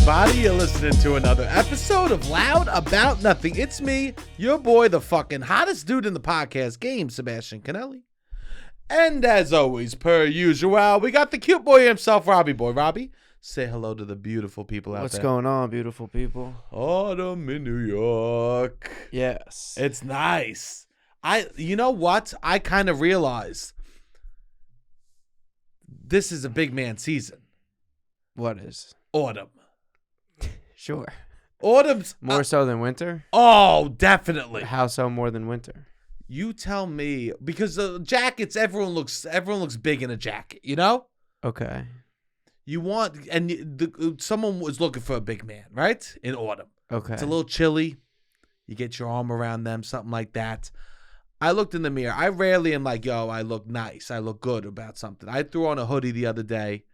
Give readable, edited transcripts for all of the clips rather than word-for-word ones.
everybody. You're listening to another episode of Loud About Nothing. It's me, your boy, the fucking hottest dude in the podcast game, Sebastian Conelli. And as always, per usual, we got the cute boy himself, Robbie boy. Robbie, say hello to the beautiful people out there. What's going on, beautiful people? Autumn in New York. Yes. It's nice. You know what? I kind of realized this is a big man season. What is? Autumn. Sure. Autumn's More so than winter? Oh, definitely. How so more than winter? You tell me, because the jackets, everyone looks big in a jacket, you know? Okay. Someone was looking for a big man, right? In autumn. Okay. It's a little chilly. You get your arm around them, something like that. I looked in the mirror. I rarely am like, yo, I look nice. I look good about something. I threw on a hoodie the other day,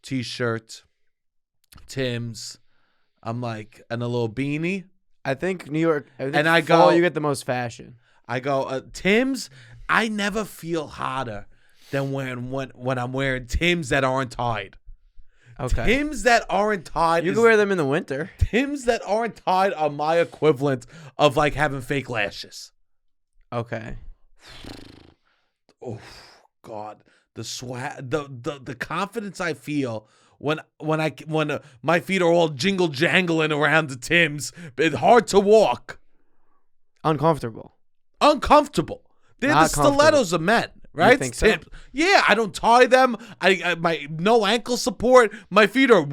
t-shirt, Timbs. I'm like, and a little beanie. I think New York, And I fall, go- you get the most fashion. I go, Timbs, I never feel hotter than when I'm wearing Timbs that aren't tied. Okay. Timbs that aren't tied. You can wear them in the winter. Timbs that aren't tied are my equivalent of like having fake lashes. Okay. Oh God, the swag, the confidence I feel when my feet are all jingle jangling around the Timbs. It's hard to walk. Uncomfortable. Uncomfortable. They're Not the stilettos of men, right? You think so? Timbs. Yeah, I don't tie them. I my no ankle support. My feet are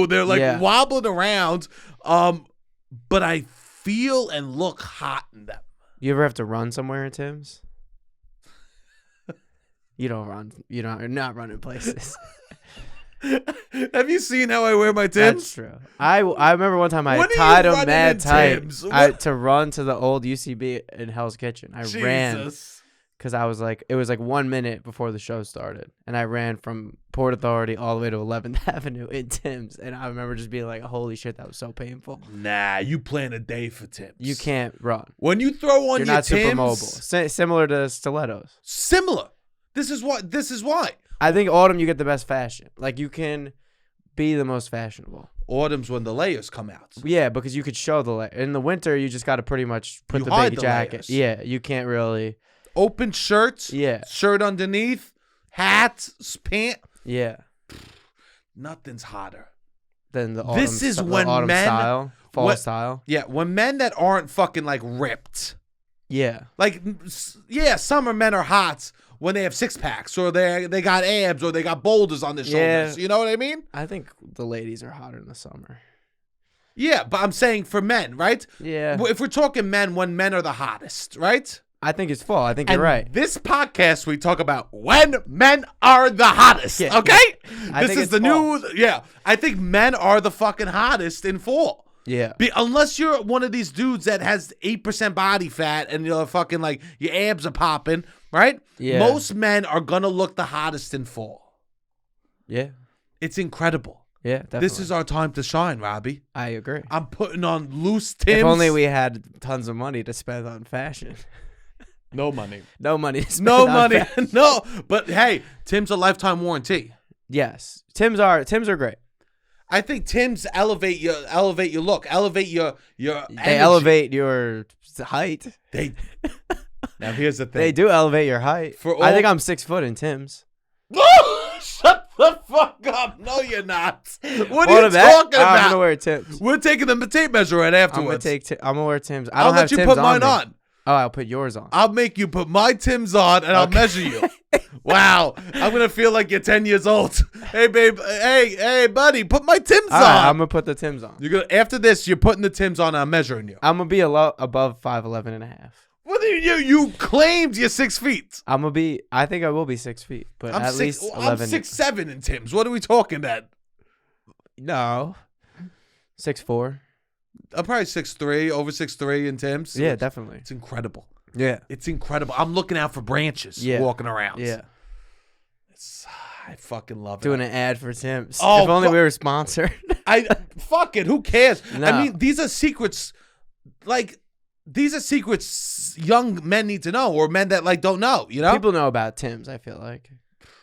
they're like wobbling around. But I feel and look hot in them. You ever have to run somewhere in Timbs? You don't run. You're not running places. Have you seen how I wear my Timbs? That's true. I remember one time I When are you tied them running mad in tight Timbs? to run to the old UCB in Hell's Kitchen. I ran Jesus. because it was like 1 minute before the show started, and I ran from Port Authority all the way to 11th Avenue in Timbs, and I remember just being like, "Holy shit, that was so painful." Nah, you plan a day for Timbs. You can't run. When you throw on You're your not super Timbs, mobile. Similar to stilettos. similar. This is why. I think autumn you get the best fashion. Like you can be the most fashionable. Autumn's when the layers come out. Yeah, because you could show the layer. In the winter, you just got to pretty much put You the hide big the jacket. layers. Yeah, you can't really. Open shirts. Yeah. Shirt underneath. Hats. Pants. Yeah. Nothing's hotter. Then the autumn. This is the when autumn men- style, fall what- style. Yeah, when men that aren't fucking like ripped. Yeah. Like, yeah, summer men are hot when they have six packs or they got abs or they got boulders on their shoulders. You know what I mean? I think the ladies are hotter in the summer. Yeah, but I'm saying for men, right? Yeah. If we're talking men, when men are the hottest, right? I think it's fall. I think And you're right. this podcast, we talk about when men are the hottest, Yeah. okay? I This think is it's the fall. new, I think men are the fucking hottest in fall. Yeah. Unless you're one of these dudes that has 8% body fat and you're fucking like, your abs are popping, right? Yeah. Most men are going to look the hottest in fall. Yeah. It's incredible. Yeah, definitely. This is our time to shine, Robbie. I agree. I'm putting on loose Timbs. If only we had tons of money to spend on fashion. No money. No money to spend No on money. fashion. No. But hey, Tim's a lifetime warranty. Yes. Timbs are great. I think Timbs elevate your look, elevate your They energy. elevate your height. They Now here's the thing. They do elevate your height. I think I'm 6 foot in Timbs. Shut the fuck up. No, you're not. What are What you of that? talking about? I'm gonna wear Timbs. We're taking the tape measure right I'm afterwards. gonna wear Timbs. I I'll don't let have you Timbs put mine me. on. Oh, I'll put yours on. I'll make you put my Timbs on and I'll measure you. Wow. I'm going to feel like you're 10 years old. Hey, babe. Hey, buddy, put my Timbs All on. right, I'm gonna put the Timbs on. You're gonna After this, you're putting the Timbs on and I'm measuring you. I'm gonna be above 5'11" and a half. What do you claimed you're 6 feet. I think I will be 6 feet, but I'm at least 11. I'm 6'7" in Timbs. What are we talking about? No. 6'4". I'm probably 6'3", over 6'3" in Timbs. Yeah, definitely. It's incredible. Yeah. It's incredible. I'm looking out for branches walking around. Yeah. I fucking love it. Doing an ad for Timbs. Oh, if only we were sponsored. Fuck it. Who cares? No. I mean, these are secrets. Like, these are secrets young men need to know, or men that like don't know. You know, People know about Timbs. I feel like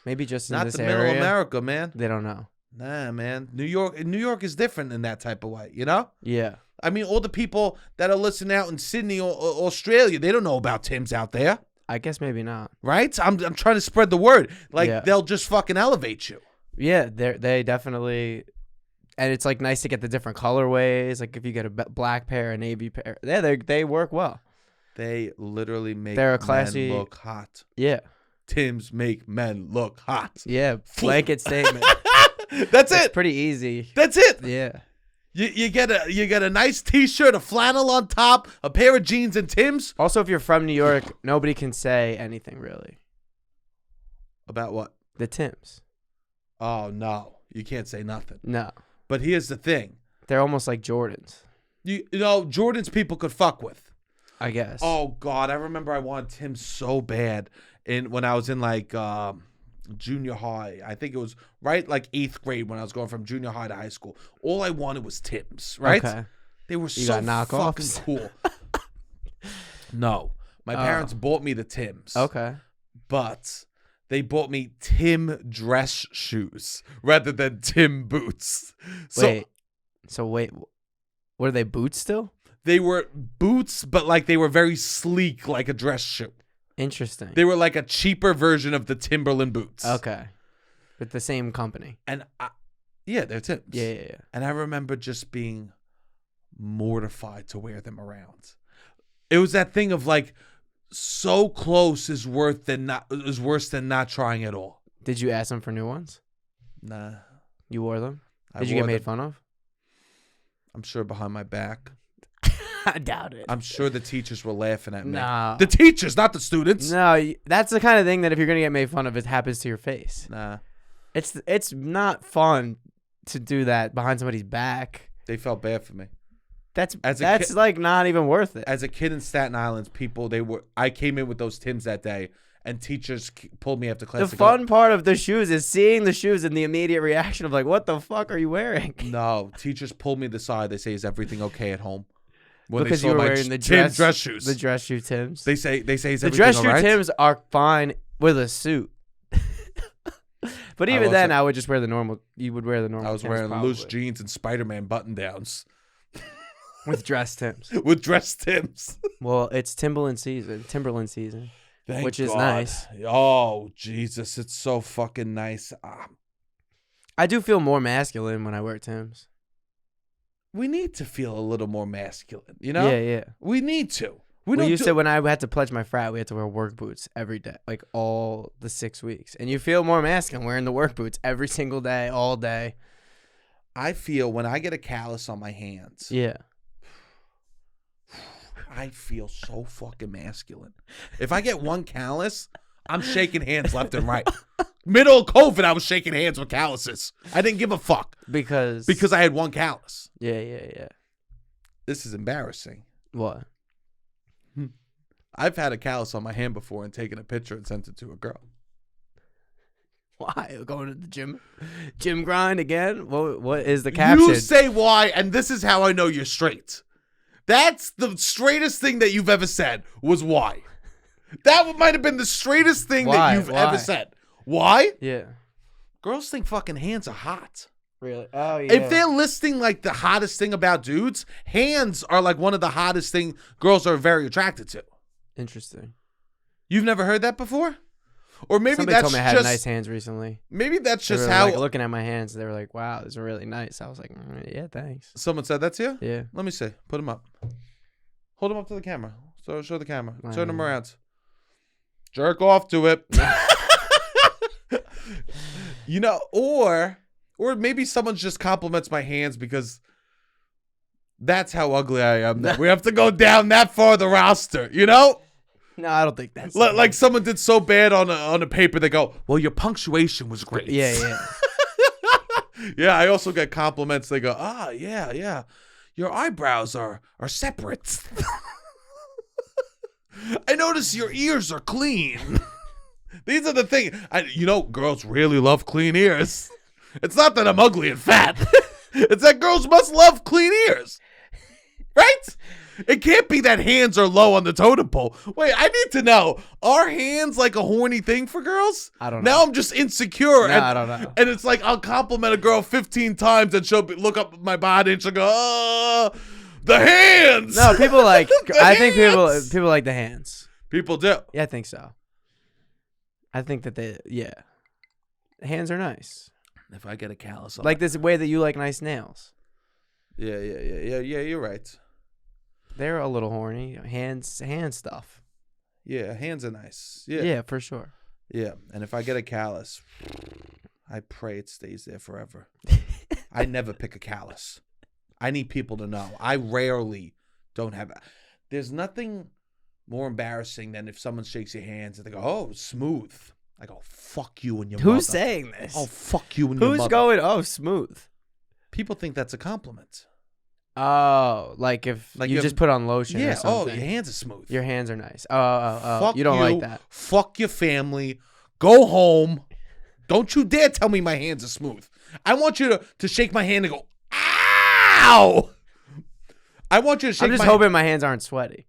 maybe just in not this the area. middle America, man. They don't know. Nah, man. New York is different in that type of way, you know? Yeah. I mean, all the people that are listening out in Sydney or Australia, they don't know about Timbs out there, I guess maybe not. right? I'm trying to spread the word. Like, Yeah. they'll just fucking elevate you. Yeah, they definitely, and it's like nice to get the different colorways. Like if you get a black pair, a navy pair, yeah, they work well. They literally make They're a classy- men look hot. Yeah, Timbs make men look hot. yeah, blanket statement. That's It's it. pretty easy. That's it. Yeah, You get a nice t-shirt, a flannel on top, a pair of jeans and Timbs. also if you're from New York, nobody can say anything really. About what? The Timbs. Oh, no. You can't say nothing. No, But here's the thing. they're almost like Jordans, You know, Jordan's people could fuck with. I guess. Oh, God. I remember I wanted Timbs so bad when I was in, like, junior high. I think it was right, like, 8th grade when I was going from junior high to high school. All I wanted was Timbs, right? Okay. They were You so got fucking knockoffs? cool. No. My parents bought me the Timbs. Okay. But they bought me Tim dress shoes rather than Tim boots. Wait. What are they, boots still? They were boots, but like they were very sleek, like a dress shoe. Interesting. They were like a cheaper version of the Timberland boots. Okay. With the same company. And yeah, they're Timbs. Yeah. And I remember just being mortified to wear them around. It was that thing of like, so close is worse than not trying at all. Did you ask them for new ones? Nah. You wore them? I Did you get wore made them, fun of? I'm sure, behind my back. I doubt it. I'm sure the teachers were laughing at me. No. The teachers, not the students. No, that's the kind of thing that if you're gonna get made fun of, it happens to your face. Nah. It's not fun to do that behind somebody's back. They felt bad for me. That's As a that's kid- like not even worth it. As a kid in Staten Island, I came in with those Timbs that day, and teachers pulled me after class. The to go, fun part of the shoes is seeing the shoes and the immediate reaction of like, what the fuck are you wearing? No, teachers pulled me to the side. They say, "Is everything okay at home?" When Because they you saw were my wearing the Tim dress shoes. The dress shoe Timbs. They say, "Is The everything dress shoe all right?" Timbs are fine with a suit. But even then, wasn't- I would just wear the normal. You would wear the normal. I was Timbs wearing probably. loose jeans and Spider-Man button-downs with dress Timbs. with dress Timbs. Well, it's Timberland season. Thank Which is God. nice. Oh, Jesus. It's so fucking nice. I do feel more masculine when I wear Timbs. We need to feel a little more masculine, you know? Yeah. We need to. We used to, when I had to pledge my frat, we had to wear work boots every day, like all the 6 weeks. And you feel more masculine wearing the work boots every single day, all day. I feel when I get a callus on my hands, Yeah. I feel so fucking masculine. If I get one callus, I'm shaking hands left and right. Middle of COVID, I was shaking hands with calluses. I didn't give a fuck Because I had one callus. Yeah. This is embarrassing. What? I've had a callus on my hand before and taken a picture and sent it to a girl. Why? Going to the gym grind again? What is the caption? You say why, and this is how I know you're straight. That's the straightest thing that you've ever said was why. That might have been the straightest thing that you've ever said. Why? Yeah. Girls think fucking hands are hot. Really? Oh, yeah. If they're listing like the hottest thing about dudes, hands are like one of the hottest thing girls are very attracted to. Interesting. You've never heard that before? Or maybe Somebody that's told me I had just nice hands recently. maybe that's They just were how like, looking at my hands, they were like, "Wow, these are really nice." I was like, "Yeah, thanks." someone said that to you? Yeah. Let me see. Put them up. Hold them up to the camera. So show the camera. Wow. Turn them around. Jerk off to it. You know, or maybe someone just compliments my hands because that's how ugly I am. That we have to go down that far the roster, you know? No, I don't think that's Like someone did so bad on a paper, they go, "Well, your punctuation was great." Yeah. Yeah, I also get compliments. They go, yeah. Your eyebrows are separate. I notice your ears are clean. These are the things. Girls really love clean ears. It's not that I'm ugly and fat. It's that girls must love clean ears. Right? It can't be that hands are low on the totem pole. Wait, I need to know. Are hands like a horny thing for girls? I don't know. Now I'm just insecure. No, I don't know. And it's like I'll compliment a girl 15 times and she'll look up at my body and she'll go, oh, the hands. No, people like. I think hands. people like the hands. People do. Yeah, I think so. I think that the hands are nice. If I get a callus on Like this way that you like nice nails. Yeah, you're right. They're a little horny. Hand stuff. Yeah, hands are nice. Yeah, for sure. Yeah, and if I get a callus, I pray it stays there forever. I never pick a callus. I need people to know. I rarely don't have. There's nothing more embarrassing than if someone shakes your hands and they go, "Oh, smooth." I go, "Fuck you and your mother." Who's saying this? Oh, fuck you and your mother. Who's going? Oh, smooth. People think that's a compliment. Oh, like if you just put on lotion or something. Oh, your hands are smooth. Your hands are nice. Oh. Fuck you don't like that. Fuck your family. Go home. Don't you dare tell me my hands are smooth. I want you to shake my hand and go, ow! I want you to shake I'm just hoping my hands aren't sweaty.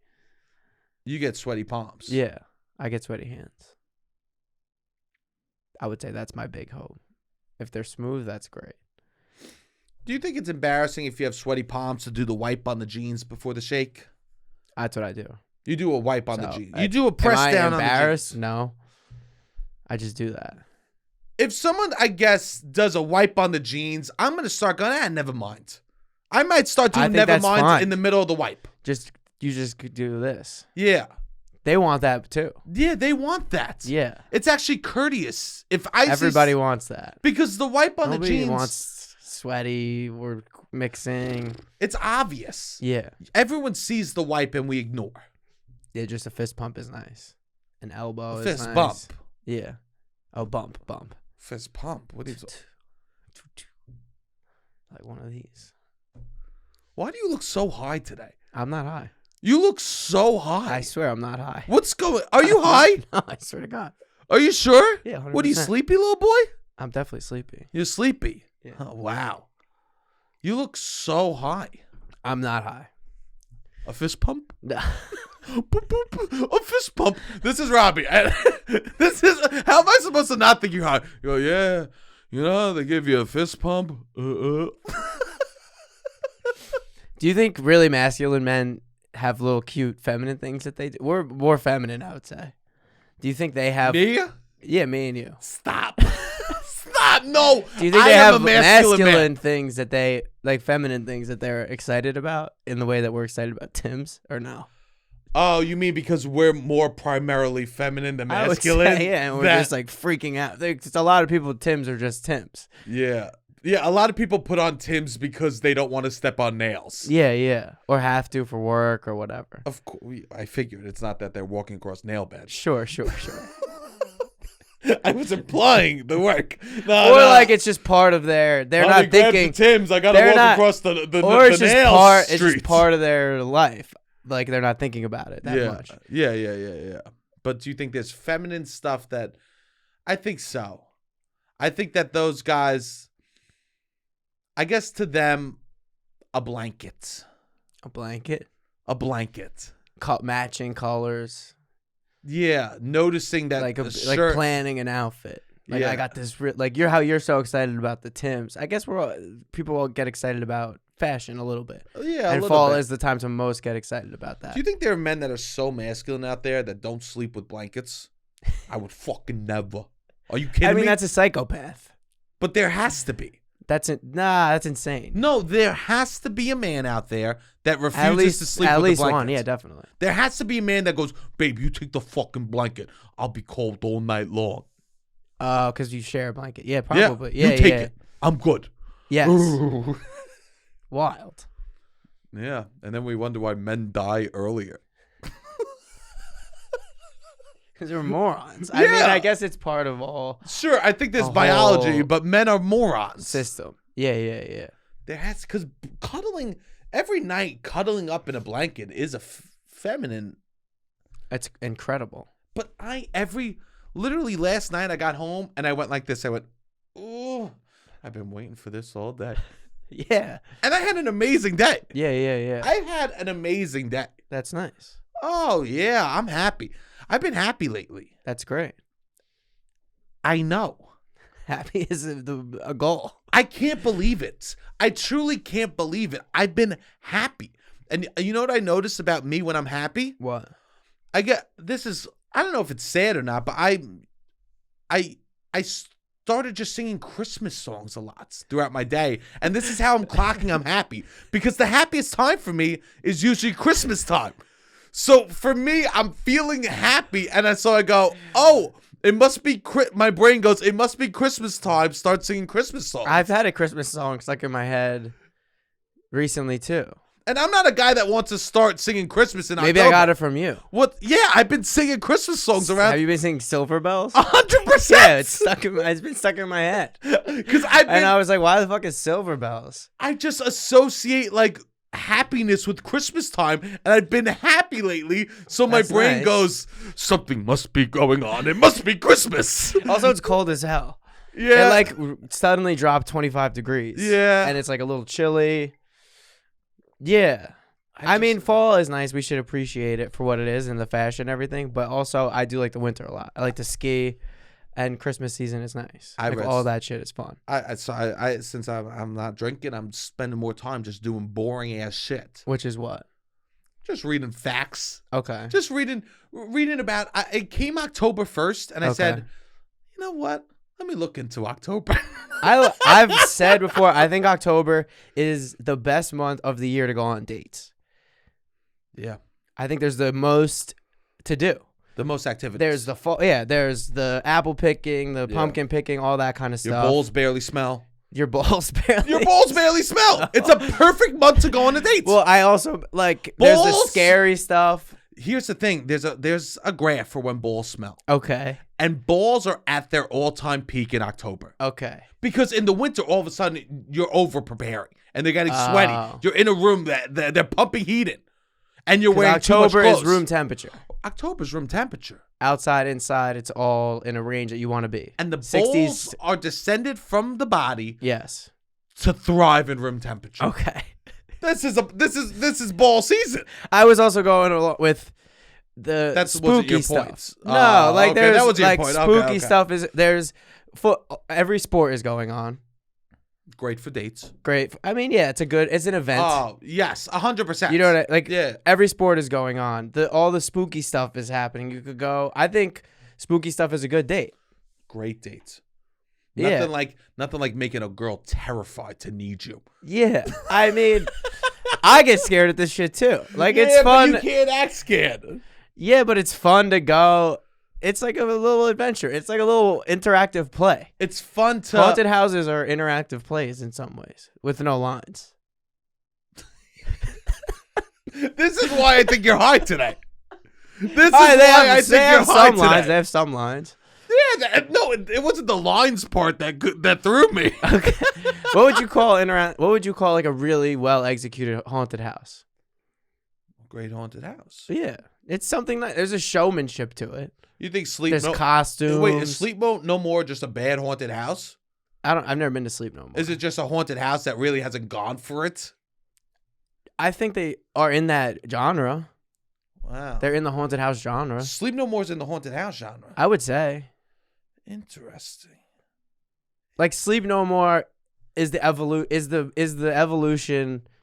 You get sweaty palms. Yeah, I get sweaty hands. I would say that's my big hope. If they're smooth, that's great. Do you think it's embarrassing if you have sweaty palms to do the wipe on the jeans before the shake? That's what I do. You do a wipe on the jeans. You do a press down on the jeans. Am I embarrassed? No. I just do that. If someone, I guess, does a wipe on the jeans, I'm going to start going, never mind. I might start doing never mind in the middle of the wipe. You just do this. Yeah. They want that too. Yeah, they want that. Yeah. It's actually courteous. Everybody wants that. Because the wipe on the jeans. Nobody wants sweaty or mixing. It's obvious. Yeah. Everyone sees the wipe and we ignore. Yeah, just a fist pump is nice. An elbow is nice. Fist bump. bump. Yeah. Oh, bump. Fist pump. What are you like one of these. Why do you look so high today? I'm not high. You look so high. I swear I'm not high. What's going? Are you high? No, I swear to God. Are you sure? Yeah, 100%. What are you, sleepy, little boy? I'm definitely sleepy. You're sleepy. Yeah. Oh, wow. You look so high. I'm not high. A fist pump? No. A fist pump. This is Robbie. This is. How am I supposed to not think you're high? You go, yeah. You know, they give you a fist pump. Do you think really masculine men have little cute feminine things that they do? We're more feminine, I would say. Do you think they have... Me? Yeah, me and you. Stop. Stop. No. Do you think they have masculine things that they... Like feminine things that they're excited about in the way that we're excited about Timbs? Or no? Oh, you mean because we're more primarily feminine than masculine? I would say, yeah, and we're just like freaking out. There's a lot of people, Timbs are just Timbs. Yeah. Yeah, a lot of people put on Timbs because they don't want to step on nails. Yeah. Or have to for work or whatever. Of course, I figured it's not that they're walking across nail beds. Sure. I was implying the work. No. Like it's just part of their. They're not thinking. The Timbs, I gotta walk across the or it's the just nail part. street. It's just part of their life. Like they're not thinking about it that much. Yeah. But do you think there's feminine stuff that? I think so. I think that those guys. I guess to them, a blanket. A blanket. Matching colors. Yeah, noticing that like shirt. Planning an outfit. Like I got this. Like you're so excited about the Timbs. I guess people will get excited about fashion a little bit. Yeah, and fall is the time to most get excited about that. Do you think there are men that are so masculine out there that don't sleep with blankets? I would fucking never. Are you kidding me? I mean, that's a psychopath. But there has to be. That's insane. No, there has to be a man out there that refuses to sleep with the blanket. At least one, yeah, definitely. There has to be a man that goes, babe, you take the fucking blanket. I'll be cold all night long. Because you share a blanket. Yeah, probably. Yeah, you take it. I'm good. Yes. Wild. Yeah, and then we wonder why men die earlier. Because they're morons. I mean, I guess it's part of all. Sure, I think there's biology, but men are morons. System. Yeah. There has, because cuddling every night, cuddling up in a blanket is a feminine. It's incredible. But literally last night I got home and I went like this. I went, oh, I've been waiting for this all day. Yeah. And I had an amazing day. Yeah. I had an amazing day. That's nice. Oh, yeah. I'm happy. I've been happy lately. That's great. I know. Happy is a goal. I can't believe it. I truly can't believe it. I've been happy. And you know what I notice about me when I'm happy? What? I don't know if it's sad or not, but I started just singing Christmas songs a lot throughout my day. And this is how I'm clocking I'm happy. Because the happiest time for me is usually Christmas time. So for me, I'm feeling happy. And so I go, oh, it must be, my brain goes, it must be Christmas time. Start singing Christmas songs. I've had a Christmas song stuck in my head recently too. And I'm not a guy that wants to start singing Christmas in October. Maybe I got it from you. What? Yeah, I've been singing Christmas songs around. Have you been singing Silver Bells? 100%. Yeah, it's been stuck in my head. Because I was like, why the fuck is Silver Bells? I just associate like happiness with Christmas time, and I've been happy lately. So my brain goes, something must be going on. It must be Christmas. Also, it's cold as hell. Yeah, it like suddenly dropped 25 degrees. Yeah, and it's like a little chilly. Yeah. I mean, fall is nice. We should appreciate it for what it is and the fashion and everything. But also, I do like the winter a lot. I like to ski, and Christmas season is nice. All that shit is fun. Since I'm not drinking, I'm spending more time just doing boring ass shit. Which is what? Just reading facts. Okay. Just reading about. It came October 1st, and I said, you know what? Let me look into October. I've said before, I think October is the best month of the year to go on dates. Yeah. I think there's the most to do. The most activity. There's the fall. Yeah, there's the apple picking, the pumpkin picking, all that kind of stuff. Your balls barely smell. Your balls barely smell. It's a perfect month to go on a date. Well, I also like there's the scary stuff. Here's the thing. There's a graph for when balls smell. Okay. And balls are at their all-time peak in October. Okay. Because in the winter, all of a sudden, you're over-preparing. And they're getting sweaty. You're in a room that they're pumping heat in. And you're wearing too much clothes. October is room temperature. October's room temperature. Outside, inside, it's all in a range that you want to be. And the balls are descended from the body. Yes. To thrive in room temperature. Okay. This is ball season. I was also going along with the spooky stuff. No, like okay, there's that was your like point. Spooky stuff is every sport is going on. Great for dates. Great. I mean, yeah, it's an event. Oh, yes, 100%. You know what yeah. Every sport is going on. All the spooky stuff is happening. You could go. I think spooky stuff is a good date. Great dates. Yeah. Nothing like making a girl terrified to need you. Yeah. I mean, I get scared at this shit too. Like it's fun. But you can't act scared. Yeah, but it's fun to go. It's like a little adventure. It's like a little interactive play. It's fun to... Haunted houses are interactive plays in some ways with no lines. This is why I think you're high today. They have some lines. They have some lines. Yeah, no, it wasn't the lines part that threw me. Okay. What would you call like a really well executed haunted house? Great haunted house. Yeah, it's something that there's a showmanship to it. You think There's costumes. Wait, is Sleep No More just a bad haunted house? I've never been to Sleep No More. Is it just a haunted house that really hasn't gone for it? I think they are in that genre. Wow. They're in the haunted house genre. Sleep No More's in the haunted house genre. I would say. Interesting. Like Sleep No More is the evolution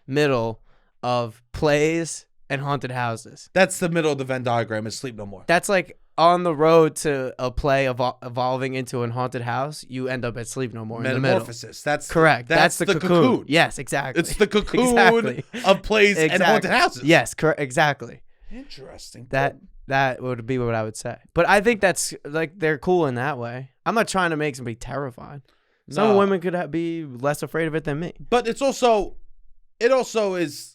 middle of plays and haunted houses. That's the middle of the Venn diagram is Sleep No More. That's like on the road to a play evolving into a haunted house, you end up at Sleep No More. Metamorphosis. That's correct. That's the cocoon. Yes, exactly. It's the cocoon of plays and haunted houses. Yes, correct. Exactly. Interesting. That would be what I would say. But I think that's like they're cool in that way. I'm not trying to make somebody terrified. Some women could be less afraid of it than me. But it also is.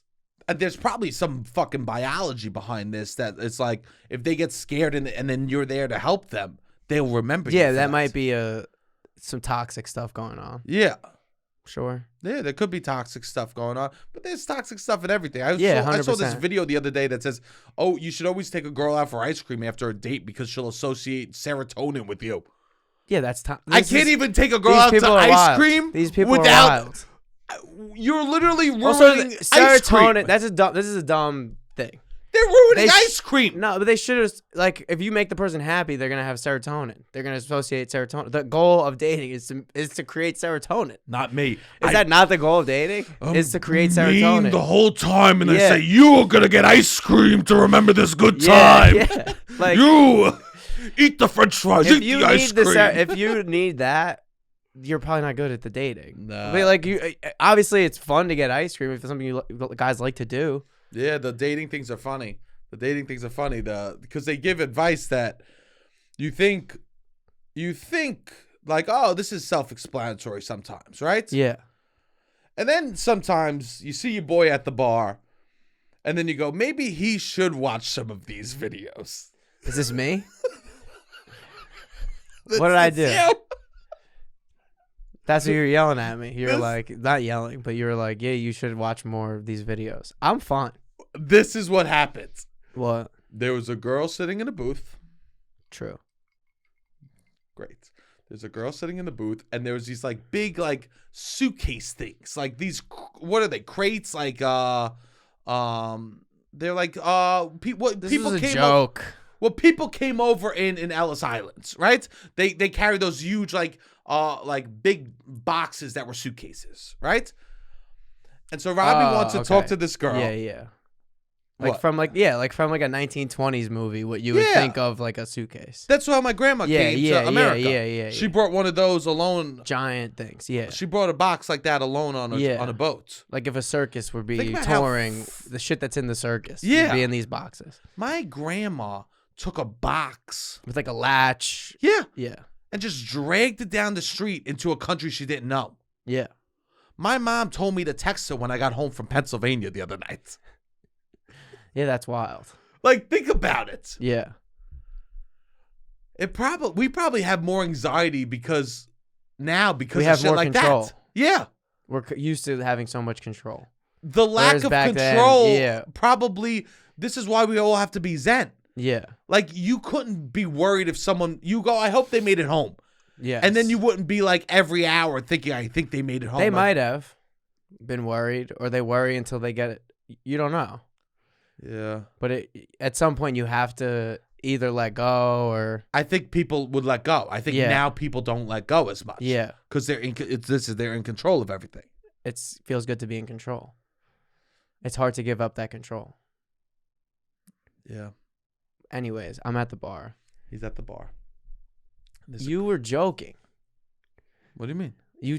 There's probably some fucking biology behind this that it's like if they get scared and then you're there to help them, they'll remember. Yeah, that might be some toxic stuff going on. Yeah, sure. Yeah, there could be toxic stuff going on, but there's toxic stuff in everything. I saw this video the other day that says, "Oh, you should always take a girl out for ice cream after a date because she'll associate serotonin with you." Yeah, that's I can't even take a girl out to ice cream. These people are wild. You're literally ruining Also, ice cream. serotonin. This is a dumb thing. They're ruining ice cream. No, but they should have, like, if you make the person happy, they're gonna have serotonin. They're gonna associate serotonin. The goal of dating is to create serotonin. Not me. Is that not the goal of dating? Is to create serotonin the whole time, and they say you're gonna get ice cream to remember this good time. Yeah. Like, you eat the French fries. Eat the ice cream. If you need that, you're probably not good at the dating. No. But like, you obviously it's fun to get ice cream if it's something you guys like to do. Yeah, the dating things are funny. Because they give advice that you think like, oh, this is self-explanatory sometimes, right? Yeah. And then sometimes you see your boy at the bar, and then you go, maybe he should watch some of these videos. Is this me? What did I do? You. That's what you're yelling at me. You're like, not yelling, but you're like, yeah, you should watch more of these videos. I'm fine. This is what happened. What? There was a girl sitting in a booth. True. Great. There's a girl sitting in the booth, and there was these like big like suitcase things, like these. What are they? Crates? Like they're like This is a joke. Well, people came over in Ellis Islands, right? They carried those huge like big boxes that were suitcases, right? And so Robbie wants to talk to this girl. Yeah. Like from like a 1920s movie, what you would think of like a suitcase. That's how my grandma came to America. Yeah. She brought one of those alone. Giant things, yeah. She brought a box like that alone on a boat. Like if a circus would be touring, the shit that's in the circus would be in these boxes. My grandma took a box with like a latch. Yeah. And just dragged it down the street into a country she didn't know. Yeah. My mom told me to text her when I got home from Pennsylvania the other night. Yeah, that's wild. Like, think about it. Yeah. We probably have more anxiety because we have of shit more like control. that. Yeah. We're used to having so much control. The lack of control, probably, this is why we all have to be zen. Yeah. Like, you couldn't be worried if you go, I hope they made it home. Yeah. And then you wouldn't be like every hour thinking, I think they made it home. They might have been worried, or they worry until they get it. You don't know. Yeah. But at some point you have to either let go or. I think people would let go. I think now people don't let go as much. Yeah. Because they're in control of everything. It feels good to be in control. It's hard to give up that control. Yeah. Anyways, I'm at the bar. He's at the bar. You were joking. What do you mean? You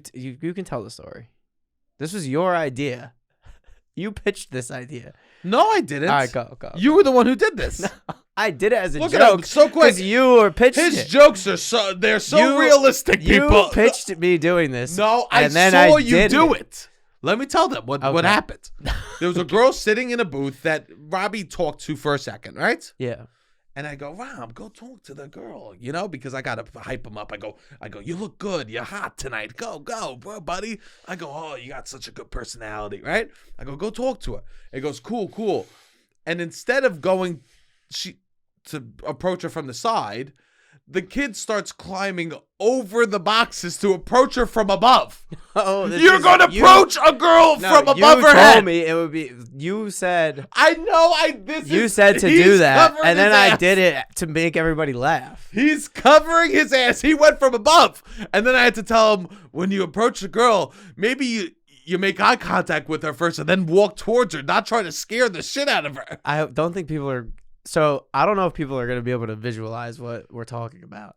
can tell the story. This was your idea. You pitched this idea. No, I didn't. All right, go. You were the one who did this. No, I did it as a joke. Look at him, so quick. Because you were pitched His jokes are so realistic, people. You pitched me doing this. No, I saw you do it. Let me tell them what happened. There was a girl sitting in a booth that Robbie talked to for a second, right? Yeah. And I go, Rob, go talk to the girl, because I got to hype him up. I go, you look good. You're hot tonight. Go, bro, buddy. I go, oh, you got such a good personality, right? I go talk to her. It goes, cool. And instead of going to approach her from the side, the kid starts climbing over the boxes to approach her from above. Oh, you're going to approach a girl from above her head. You told me it would be. You said. I know. You said to do that, and then I did it to make everybody laugh. He's covering his ass. He went from above, and then I had to tell him, when you approach a girl, maybe you make eye contact with her first, and then walk towards her, not try to scare the shit out of her. I don't think people are. So I don't know if people are going to be able to visualize what we're talking about.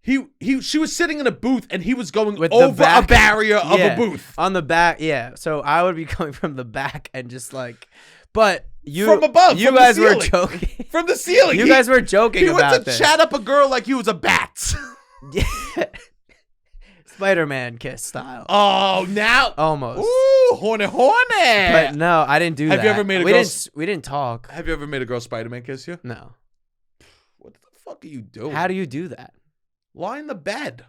She was sitting in a booth, and he was going over a barrier of a booth. On the back, yeah. So I would be coming from the back and just like, but from above, you guys were joking. From the ceiling. You guys were joking about this. He went to chat up a girl like he was a bat. Yeah. Spider-Man kiss style. Oh, now. Almost. Ooh, horny. But no, I didn't do that. Have you ever made a girl? We didn't talk. Have you ever made a girl Spider-Man kiss you? No. What the fuck are you doing? How do you do that? Lie in the bed.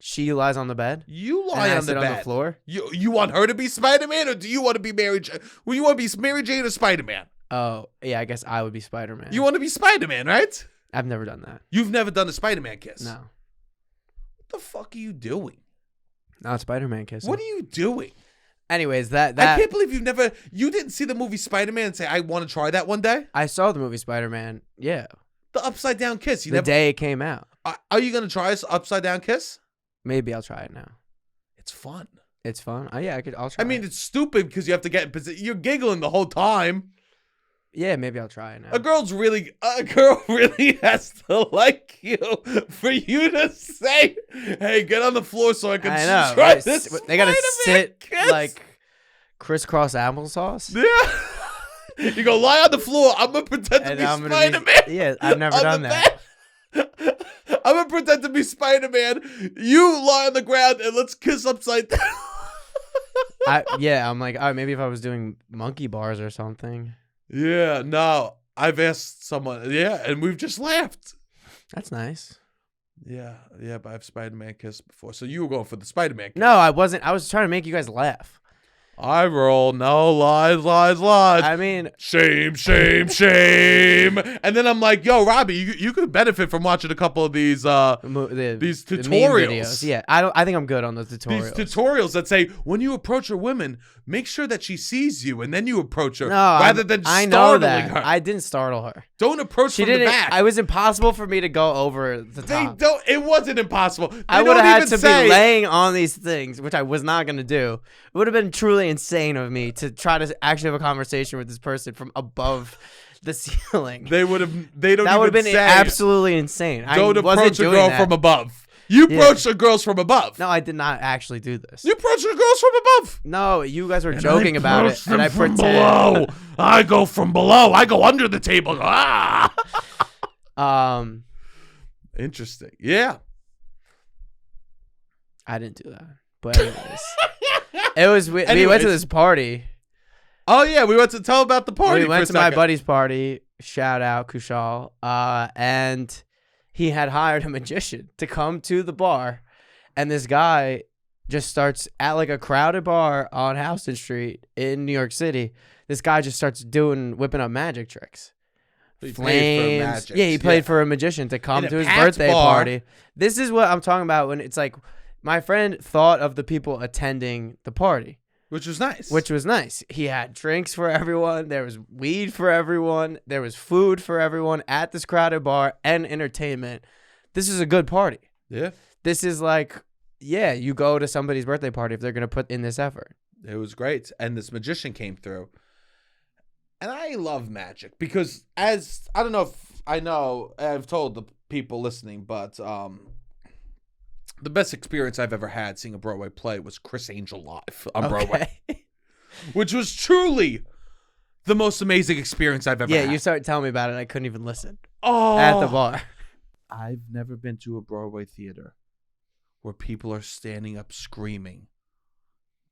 She lies on the bed? You lie on the bed. On the floor? You want her to be Spider-Man, or do you want to be Mary Jane? Well, you want to be Mary Jane or Spider-Man? Oh, yeah, I guess I would be Spider-Man. You want to be Spider-Man, right? I've never done that. You've never done a Spider-Man kiss? No. What the fuck are you doing? Not Spider-Man kiss. What are you doing? Anyways, that I can't believe you didn't see the movie Spider-Man and say, I want to try that one day? I saw the movie Spider-Man. Yeah. The upside down kiss. The day it came out. Are you going to try this upside down kiss? Maybe I'll try it now. It's fun. It's fun. Oh, yeah, I'll try it. It's stupid because you have to get in position. You're giggling the whole time. Yeah, maybe I'll try it now. A girl really has to like you for you to say, hey, get on the floor so I can try this. They got to sit kiss. like crisscross applesauce. Yeah. You go lie on the floor. I'm going to pretend to be Spider-Man. Yeah, I've never done that. I'm going to pretend to be Spider-Man. You lie on the ground and let's kiss upside down. I'm like, all right, maybe if I was doing monkey bars or something. Yeah, no. I've asked someone. Yeah, and we've just laughed. That's nice. Yeah, but I've Spider-Man kissed before. So you were going for the Spider-Man kiss. No, I wasn't. I was trying to make you guys laugh. I roll. No, lies. I mean, shame. And then I'm like, yo, Robbie, you could benefit from watching a couple of these tutorials. Videos. Yeah, I think I'm good on those tutorials. These tutorials that say when you approach a woman, make sure that she sees you and then you approach her than startling her. I didn't startle her. Don't approach from the back. It was impossible for me to go over the top. It wasn't impossible. I would have had to be laying on these things, which I was not going to do. It would have been truly insane of me to try to actually have a conversation with this person from above the ceiling. That would have been absolutely insane. Don't approach a girl from above. You approach the girls from above. No, I did not actually do this. You approach the girls from above. No, you guys were joking about it, and I pretend. Below. I go from below. I go under the table. Ah. Interesting. Yeah. I didn't do that, but anyways. It was we went to this party. Oh yeah, we went to tell about the party. We went to my buddy's party. Shout out Kushal. And he had hired a magician to come to the bar, and this guy just starts at like a crowded bar on Houston Street in New York City. This guy just starts whipping up magic tricks. Flames. Yeah, he paid for a magician to come to his birthday party. This is what I'm talking about when it's like my friend thought of the people attending the party. Which was nice. He had drinks for everyone. There was weed for everyone. There was food for everyone at this crowded bar and entertainment. This is a good party. Yeah. This is like, yeah, you go to somebody's birthday party if they're going to put in this effort. It was great. And this magician came through. And I love magic because I've told the people listening, but the best experience I've ever had seeing a Broadway play was Criss Angel live on Broadway, which was truly the most amazing experience I've ever had. Yeah, you started telling me about it. I couldn't even listen at the bar. I've never been to a Broadway theater where people are standing up screaming,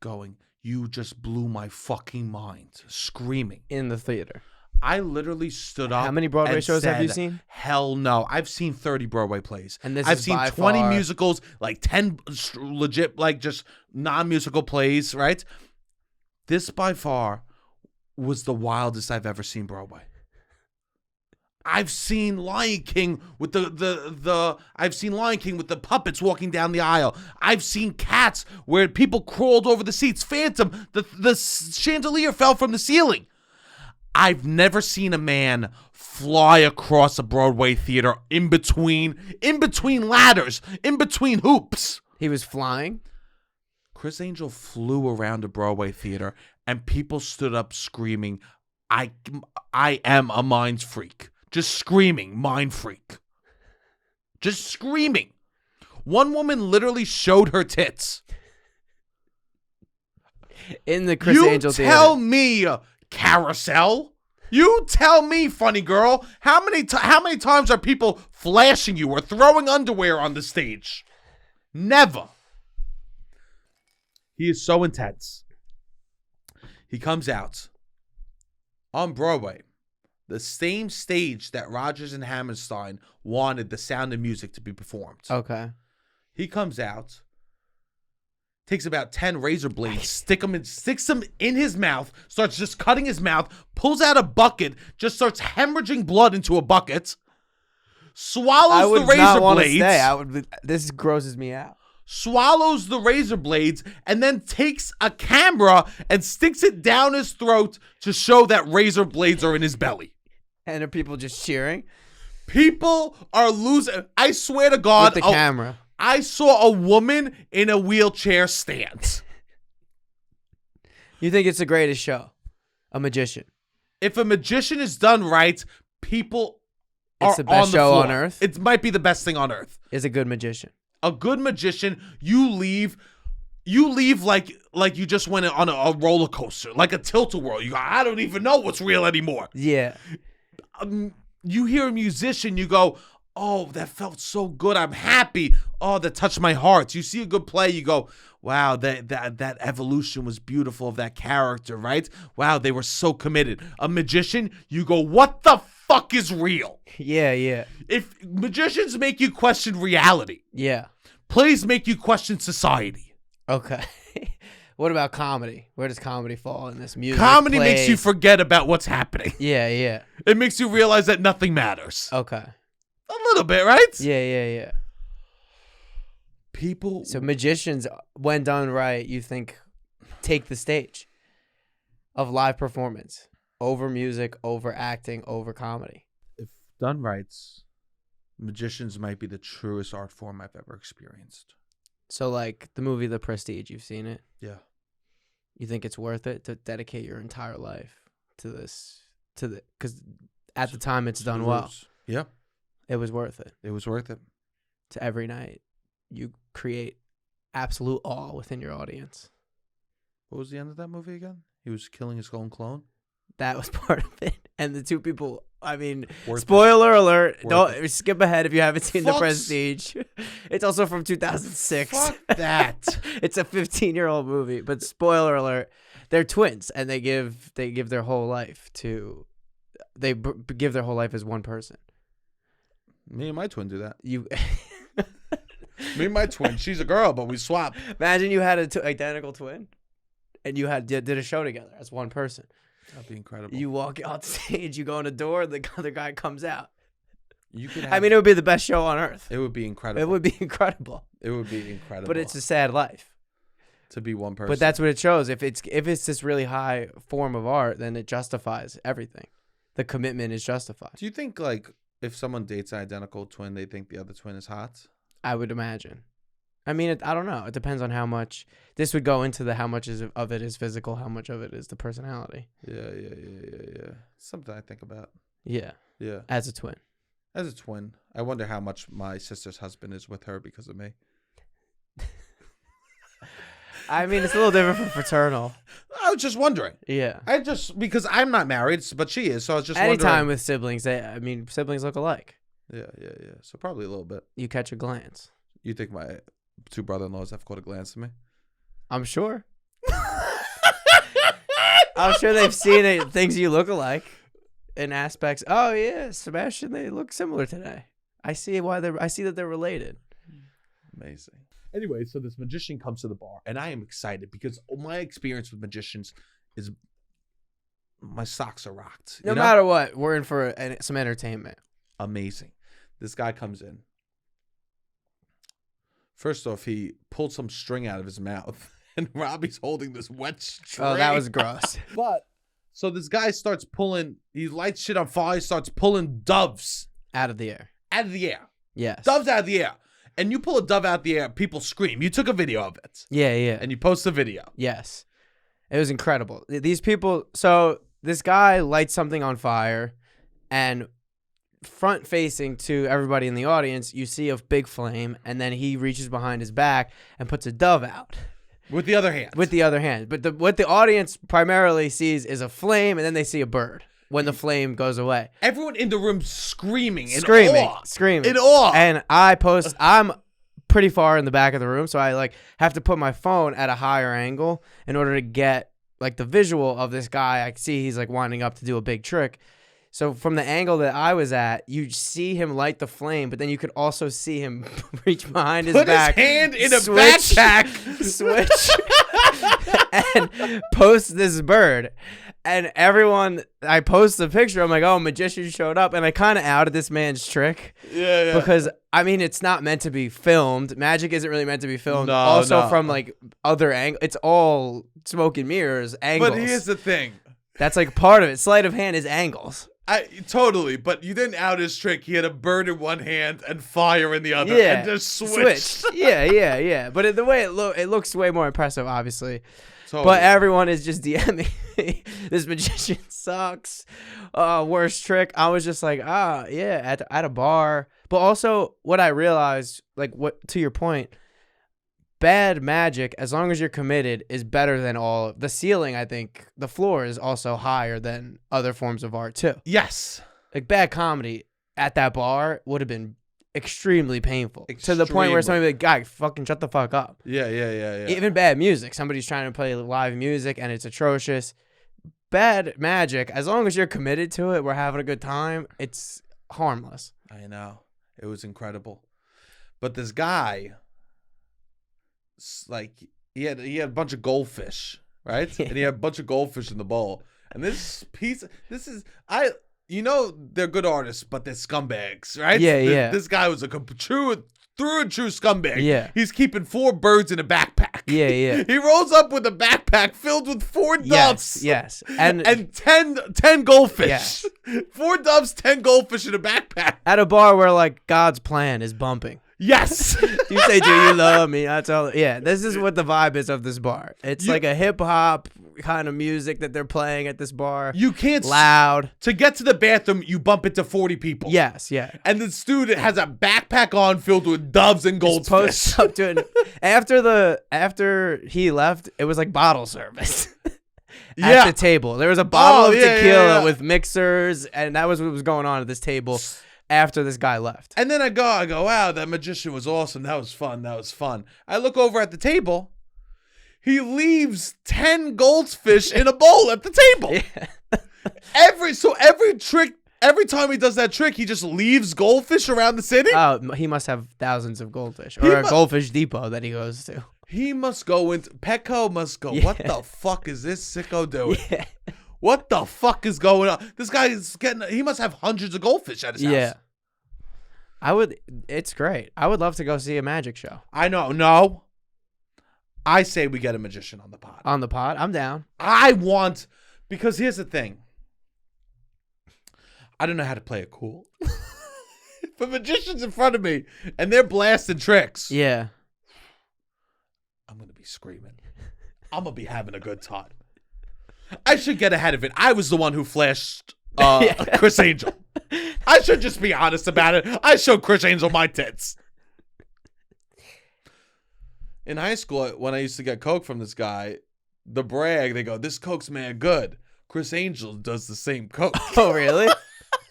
going, "You just blew my fucking mind," screaming. In the theater. I literally stood up. How many Broadway shows have you seen? Hell no. I've seen 30 Broadway plays. And I've seen 20 musicals, like 10 legit, like just non-musical plays, right? This by far was the wildest I've ever seen Broadway. I've seen Lion King with the puppets walking down the aisle. I've seen Cats where people crawled over the seats. Phantom, the chandelier fell from the ceiling. I've never seen a man fly across a Broadway theater in between ladders, in between hoops. He was flying? Criss Angel flew around a Broadway theater and people stood up screaming, I am a mind freak. Just screaming, mind freak. Just screaming. One woman literally showed her tits. In the Criss Angel theater. You tell me, Carousel. You tell me, funny girl. How many times are people flashing you or throwing underwear on the stage? Never. He is so intense. He comes out on Broadway, the same stage that Rodgers and Hammerstein wanted The Sound of Music to be performed. Okay. He comes out, takes about 10 razor blades, sticks them in his mouth, starts just cutting his mouth, pulls out a bucket, just starts hemorrhaging blood into a bucket, swallows the razor blades. This grosses me out. swallows the razor blades, and then takes a camera and sticks it down his throat to show that razor blades are in his belly. And are people just cheering? People are losing. I swear to God. With the camera. I saw a woman in a wheelchair stand. You think it's the greatest show? A magician. If a magician is done right, people are It's the best on the show floor. on earth? It might be the best thing on earth. Is a good magician. A good magician, you leave like you just went on a roller coaster, like a tilt-a-whirl. You go, I don't even know what's real anymore. Yeah. You hear a musician, you go, oh, that felt so good. I'm happy. Oh, that touched my heart. You see a good play, you go, wow, that evolution was beautiful of that character, right? Wow, they were so committed. A magician, you go, what the fuck is real? Yeah, yeah. If magicians make you question reality, Yeah. plays make you question society. Okay. What about comedy? Where does comedy fall in this music? Comedy makes you plays? forget about what's happening. Yeah, yeah. It makes you realize that nothing matters. Okay. A little bit, right? Yeah, yeah, yeah. People. So magicians, when done right, you think take the stage of live performance over music, over acting, over comedy. If done right, magicians might be the truest art form I've ever experienced. So like the movie The Prestige, you've seen it? Yeah. You think it's worth it to dedicate your entire life to this, because at the time it's done well. Yeah. It was worth it. It was worth it. To every night you create absolute awe within your audience. What was the end of that movie again? He was killing his own clone? That was part of it. And the two people, I mean, Worth spoiler alert. Worth Don't skip ahead if you haven't seen The Fucks. Prestige. It's also from 2006. Fuck that. It's a 15-year-old movie, but spoiler alert, they're twins and they give their whole life to give their whole life as one person. Me and my twin do that. You Me and my twin. She's a girl, but we swap. imagine you had an identical twin and you did a show together as one person. That'd be incredible. You walk out stage, you go in the door, the other guy comes out. You could. I mean, it would be the best show on earth. it would be incredible. It would be incredible. It would be incredible. But it's a sad life. to be one person. But that's what it shows. If it's this really high form of art, then it justifies everything. The commitment is justified. Do you think like if someone dates an identical twin, they think the other twin is hot? I would imagine. I mean, I don't know. It depends on how much. This would go into how much of it is physical, how much of it is the personality. Yeah. Something I think about. Yeah. Yeah. As a twin. As a twin, I wonder how much my sister's husband is with her because of me. I mean, it's a little different from fraternal. I was just wondering. Yeah. Because I'm not married, but she is, so I was just Anytime wondering. with siblings, siblings look alike. Yeah. So probably a little bit. You catch a glance. You think my two brother-in-laws have caught a glance at me? I'm sure. I'm sure they've seen it, things you look alike in aspects. Oh yeah, Sebastian, they look similar today. I see that they're related. Amazing. Anyway, so this magician comes to the bar, and I am excited because my experience with magicians is my socks are rocked. No matter what, we're in for some entertainment. Amazing. This guy comes in. First off, he pulled some string out of his mouth, and Robbie's holding this wet string. Oh, that was gross. But so this guy starts pulling. He lights shit on fire. He starts pulling doves Out of the air. out of the air. Yes. Doves out of the air. And you pull a dove out of the air, people scream. You took a video of it. Yeah. And you post the video. Yes. It was incredible. These people, so this guy lights something on fire, and front facing to everybody in the audience, you see a big flame, and then he reaches behind his back and puts a dove out. With the other hand. But what the audience primarily sees is a flame, and then they see a bird when the flame goes away. Everyone in the room screaming. Screaming. In awe. And I'm pretty far in the back of the room, so I have to put my phone at a higher angle in order to get the visual of this guy. I see he's winding up to do a big trick. So from the angle that I was at, you see him light the flame, but then you could also see him reach behind his back. Put his hand in a backpack. backpack. Switch. and posts this bird. And I post the picture. I'm like, oh, magician showed up. And I kind of outed this man's trick. Yeah. Because, I mean, it's not meant to be filmed. Magic isn't really meant to be filmed. No. From, like, other angles. It's all smoke and mirrors, angles. But here's the thing. That's, like, part of it. Sleight of hand is angles. Totally, but you didn't out his trick. He had a bird in one hand and fire in the other, Yeah. and just switched. Yeah. But the way it looks way more impressive, obviously. Totally. But everyone is just DMing me. This magician sucks. Worst trick. I was just like, yeah, at a bar. But also, what I realized, like, what to your point, bad magic, as long as you're committed, is better than all. The ceiling, I think, the floor is also higher than other forms of art too. Yes. Like bad comedy at that bar would have been extremely painful to the point where somebody would be like, "Guy, fucking shut the fuck up." Yeah. Even bad music. Somebody's trying to play live music and it's atrocious. Bad magic, as long as you're committed to it, we're having a good time, it's harmless. I know. It was incredible. But this guy, like, he had a bunch of goldfish, right? Yeah. And he had a bunch of goldfish in the bowl. And they're good artists, but they're scumbags, right? Yeah. This guy was a true scumbag. Yeah. He's keeping 4 birds in a backpack. Yeah. He rolls up with a backpack filled with 4 doves. Yes. And 10 goldfish. Yes. 4 doves, 10 goldfish in a backpack. At a bar where, like, God's plan is bumping. Yes. You say, "Do you love me?" That's all. Yeah, this is what the vibe is of this bar. It's like a hip hop kind of music that they're playing at this bar. You can't loud. To get to the bathroom, you bump into 40 people. Yes, yeah. And the student has a backpack on filled with doves and goldfish. Posts up to it. After he left, it was like bottle service. At the table, there was a bottle of tequila with mixers, and that was what was going on at this table. After this guy left. And then I go, wow, that magician was awesome. That was fun. I look over at the table. He leaves 10 goldfish in a bowl at the table. Yeah. Every time he does that trick, he just leaves goldfish around the city. Oh, he must have thousands of goldfish. Or a goldfish depot that he goes to. He must go into Petco must go, what the fuck is this sicko doing? Yeah. What the fuck is going on? This guy is he must have hundreds of goldfish at his house. Yeah. It's great. I would love to go see a magic show. I know. No. I say we get a magician on the pod. On the pod? I'm down. Because here's the thing. I don't know how to play it cool. If a magician's in front of me and they're blasting tricks. Yeah. I'm going to be screaming. I'm going to be having a good time. I should get ahead of it. I was the one who flashed Chris Angel. I should just be honest about it. I showed Chris Angel my tits. In high school, when I used to get coke from this guy, they go, "This coke's mad good." Chris Angel does the same coke. Oh, really?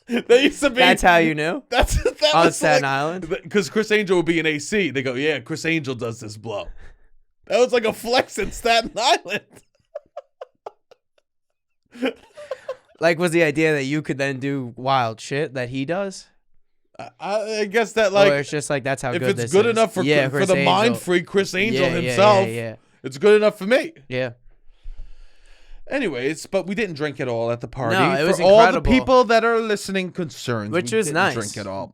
They used to be. That's how you knew? That on was Staten Island? Because Chris Angel would be in AC. They go, "Yeah, Chris Angel does this blow." That was like a flex in Staten Island. Like, was the idea that you could then do wild shit that he does? I guess that, like, or it's just like that's how if good it's this good is. enough for the mind freak Chris Angel himself, it's good enough for me. Yeah. Anyways, but we didn't drink it all at the party. No, it was for incredible. all the people that are listening concerned, which we was didn't nice. Drink it all.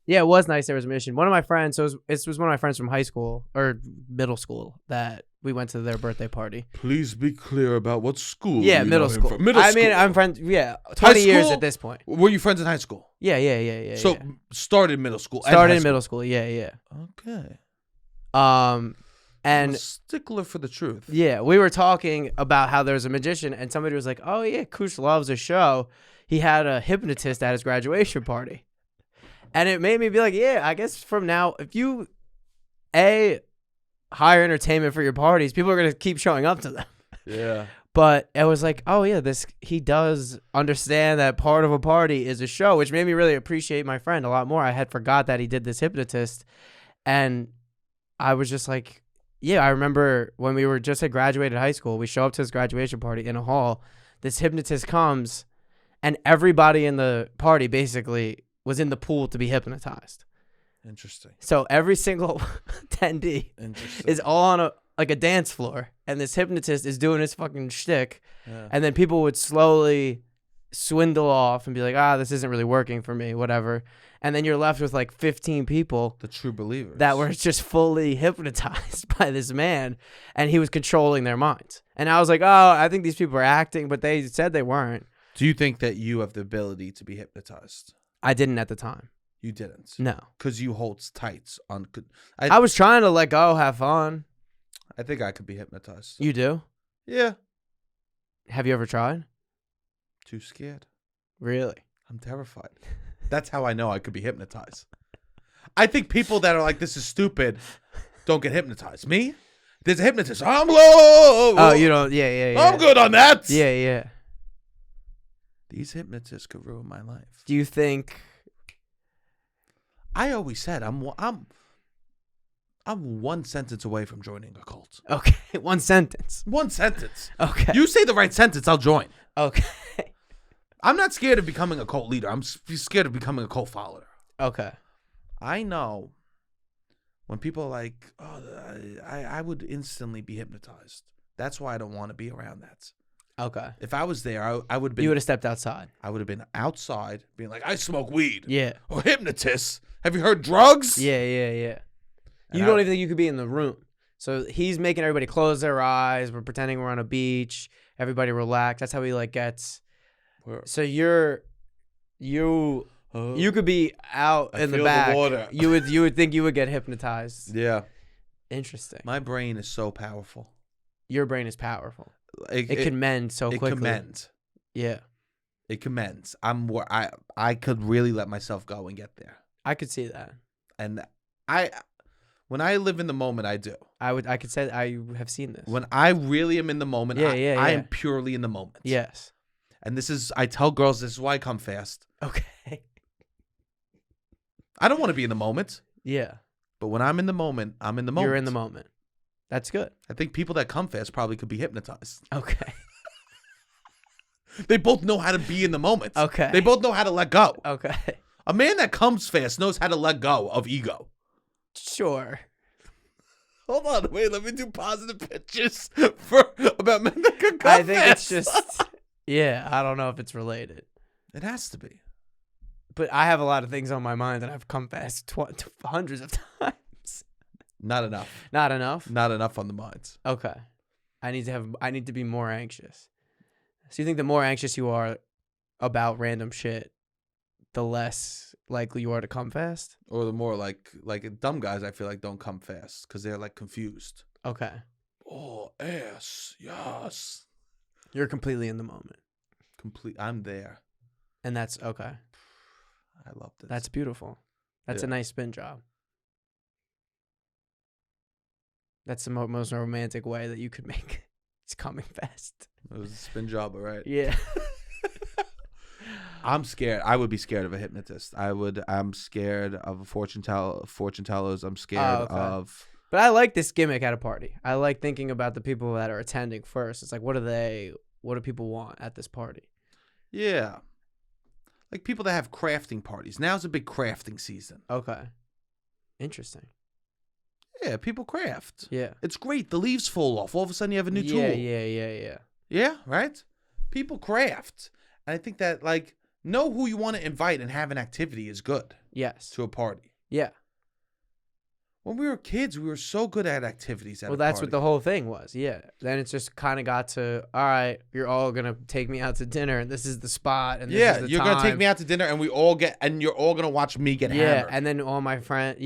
Yeah, it was nice. There was a mission. One of my friends, it was one of my friends from high school or middle school that we went to their birthday party. Please be clear about what school. Yeah, middle school. I mean, I'm friends. Yeah, 20 years at this point. Were you friends in high school? Yeah. So started middle school. Started in middle school. Yeah. Okay. And I'm a stickler for the truth. Yeah, we were talking about how there's a magician, and somebody was like, "Oh yeah, Koosh loves a show. He had a hypnotist at his graduation party." And it made me be like, yeah, I guess from now, if you, hire entertainment for your parties, people are going to keep showing up to them. Yeah. But it was like, oh, yeah, he does understand that part of a party is a show, which made me really appreciate my friend a lot more. I had forgot that he did this hypnotist. And I was just like, yeah, I remember when we were just had graduated high school, we show up to his graduation party in a hall. This hypnotist comes, and everybody in the party basically was in the pool to be hypnotized. Interesting. So every single attendee is all like a dance floor, and this hypnotist is doing his fucking shtick, Yeah. and then people would slowly swindle off and be like, this isn't really working for me, whatever. And then you're left with like 15 people The true believers. that were just fully hypnotized by this man, and he was controlling their minds. And I was like, I think these people are acting, but they said they weren't. Do you think that you have the ability to be hypnotized? I didn't at the time. You didn't. No. Because you hold tights on. I was trying to let go, have fun. I think I could be hypnotized. You do? Yeah. Have you ever tried? Too scared. Really? I'm terrified. That's how I know I could be hypnotized. I think people that are like, this is stupid, don't get hypnotized. Me? There's a hypnotist. I'm low. Oh, you don't? Yeah. I'm good on that. Yeah. These hypnotists could ruin my life. Do you think? I always said I'm one sentence away from joining a cult. Okay, one sentence. One sentence. Okay. You say the right sentence, I'll join. Okay. I'm not scared of becoming a cult leader. I'm scared of becoming a cult follower. Okay. I know when people are like, I would instantly be hypnotized. That's why I don't want to be around that. Okay. If I was there, I would have been. You would have stepped outside. I would have been outside being like, I smoke weed. Yeah. Or hypnotist. Have you heard drugs? Yeah. You don't even think you could be in the room. So he's making everybody close their eyes. We're pretending we're on a beach. Everybody relax. That's how he like gets. So you could be out in the back. The water. You would think you would get hypnotized. Yeah. Interesting. My brain is so powerful. Your brain is powerful. It can mend so quickly. It can mend. Yeah. It can mend. I could really let myself go and get there. I could see that. And when I live in the moment, I do. I could say I have seen this. When I really am in the moment, I am purely in the moment. Yes. And I tell girls, this is why I come fast. Okay. I don't want to be in the moment. Yeah. But when I'm in the moment, I'm in the moment. You're in the moment. That's good. I think people that come fast probably could be hypnotized. Okay. They both know how to be in the moment. Okay. They both know how to let go. Okay. A man that comes fast knows how to let go of ego. Sure. Hold on. Wait, let me do positive pictures about men that can come I think fast. it's just... Yeah, I don't know if it's related. It has to be. But I have a lot of things on my mind that I've come fast hundreds of times. Not enough. Not enough? Not enough on the minds. Okay. I need to be more anxious. So you think the more anxious you are about random shit, the less likely you are to come fast? Or the more like dumb guys, I feel like don't come fast because they're like confused. Okay. Oh, ass. Yes. You're completely in the moment. I'm there. And that's okay. I love this. That's beautiful. That's a nice spin job. That's the most romantic way that you could make it's coming fast. It was a spin job, all right? Yeah. I'm scared. I would be scared of a hypnotist. I'm scared of a fortune tellers. I'm scared of. But I like this gimmick at a party. I like thinking about the people that are attending first. It's like, what do people want at this party? Yeah. Like people that have crafting parties. Now's a big crafting season. Okay. Interesting. Yeah, people craft. Yeah. It's great. The leaves fall off. All of a sudden you have a new tool. Yeah. Yeah, right? People craft. And I think that, like, know who you want to invite and have an activity is good. Yes. To a party. Yeah. When we were kids, we were so good at activities. Well, that's what the whole thing was. Yeah. Then it just kind of got to, all right, you're all going to take me out to dinner, and this is the spot. And this is the you're going to take me out to dinner, and you're all going to watch me get hammered. Yeah. And then all my friends,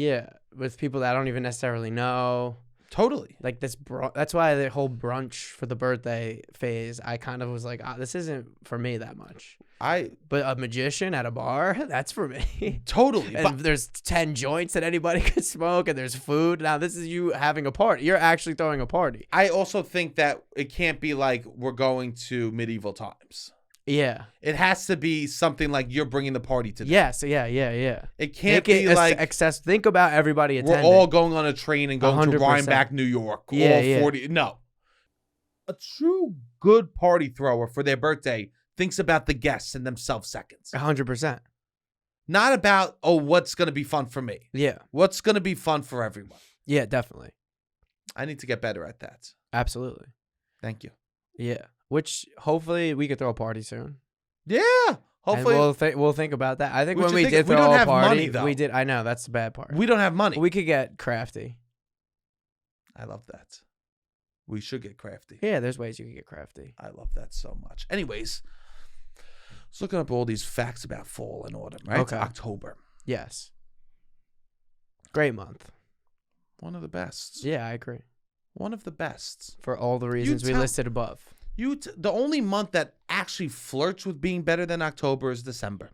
with people that I don't even necessarily know. Totally. Like this, that's why the whole brunch for the birthday phase, I kind of was like, this isn't for me that much. But a magician at a bar, that's for me. Totally. And there's 10 joints that anybody could smoke, and there's food. Now this is you having a party. You're actually throwing a party. I also think that it can't be like we're going to medieval times. Yeah. It has to be something like you're bringing the party to them. Yes. Yeah. It can't be like excess. Think about everybody attending. We're all going on a train and going 100%. To Rhinebeck, New York. Yeah, all 40. No. A true good party thrower for their birthday thinks about the guests and themselves seconds. 100%. Not about, what's going to be fun for me. Yeah. What's going to be fun for everyone. Yeah, definitely. I need to get better at that. Absolutely. Thank you. Yeah. Which hopefully we could throw a party soon. Yeah. Hopefully. And we'll think about that. I think We when should we think- did we throw don't a have party, money, though. we did. I know that's the bad part. We don't have money. We could get crafty. I love that. We should get crafty. Yeah, there's ways you can get crafty. I love that so much. Anyways, I was looking up all these facts about fall and autumn, right? Okay. October. Yes. Great month. One of the best. Yeah, I agree. One of the best. For all the reasons we listed above. The only month that actually flirts with being better than October is December.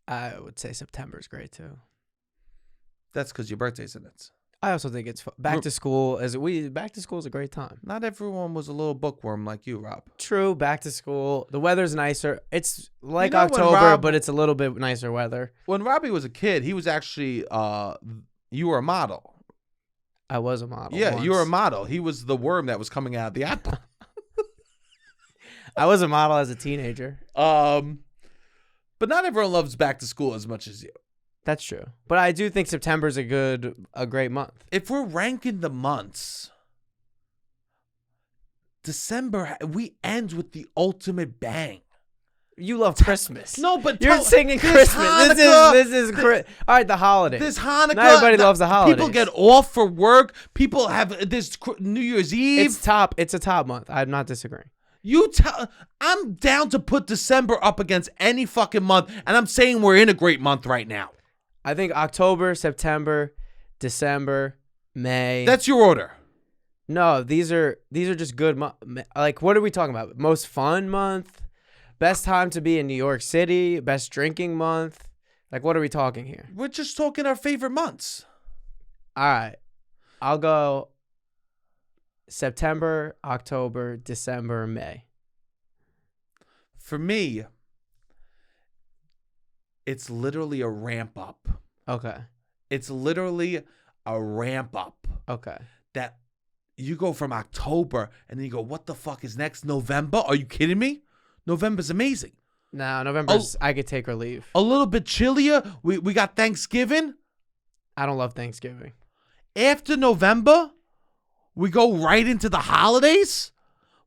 I would say September is great too. That's because your birthday's in it. I also think it's back to school is a great time. Not everyone was a little bookworm like you, Rob. True, back to school. The weather's nicer. It's like You know, when October, but it's a little bit nicer weather. When Robbie was a kid, he was actually you were a model. I was a model. Yeah, once. you were a model. He was the worm that was coming out of the apple. I was a model as a teenager. But not everyone loves back to school as much as you. That's true. But I do think September's a great month. If we're ranking the months, December, we end with the ultimate bang. You love Christmas. No, but you're singing Christmas. Hanukkah, This is all right. The holidays. This Hanukkah. Not everybody loves the holidays. People get off for work. People have this New Year's Eve. It's a top month. I'm not disagreeing. I'm down to put December up against any fucking month, and I'm saying we're in a great month right now. I think October, September, December, May. That's your order. No, these are just good like, what are we talking about? Most fun month? Best time to be in New York City? Best drinking month? Like, what are we talking here? We're just talking our favorite months. All right. I'll go September, October, December, May. For me, it's literally a ramp up. Okay. It's literally a ramp up. Okay. That you go from October and then you go, what the fuck is next? November? Are you kidding me? November's amazing. No, November's I could take or leave. A little bit chillier. We got Thanksgiving. I don't love Thanksgiving. After November, we go right into the holidays.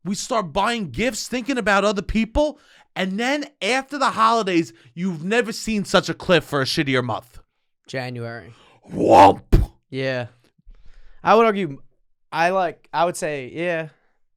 We start buying gifts, thinking about other people. And then after the holidays, you've never seen such a cliff for a shittier month. January. Whoomp. Yeah. I would argue, I would say, yeah,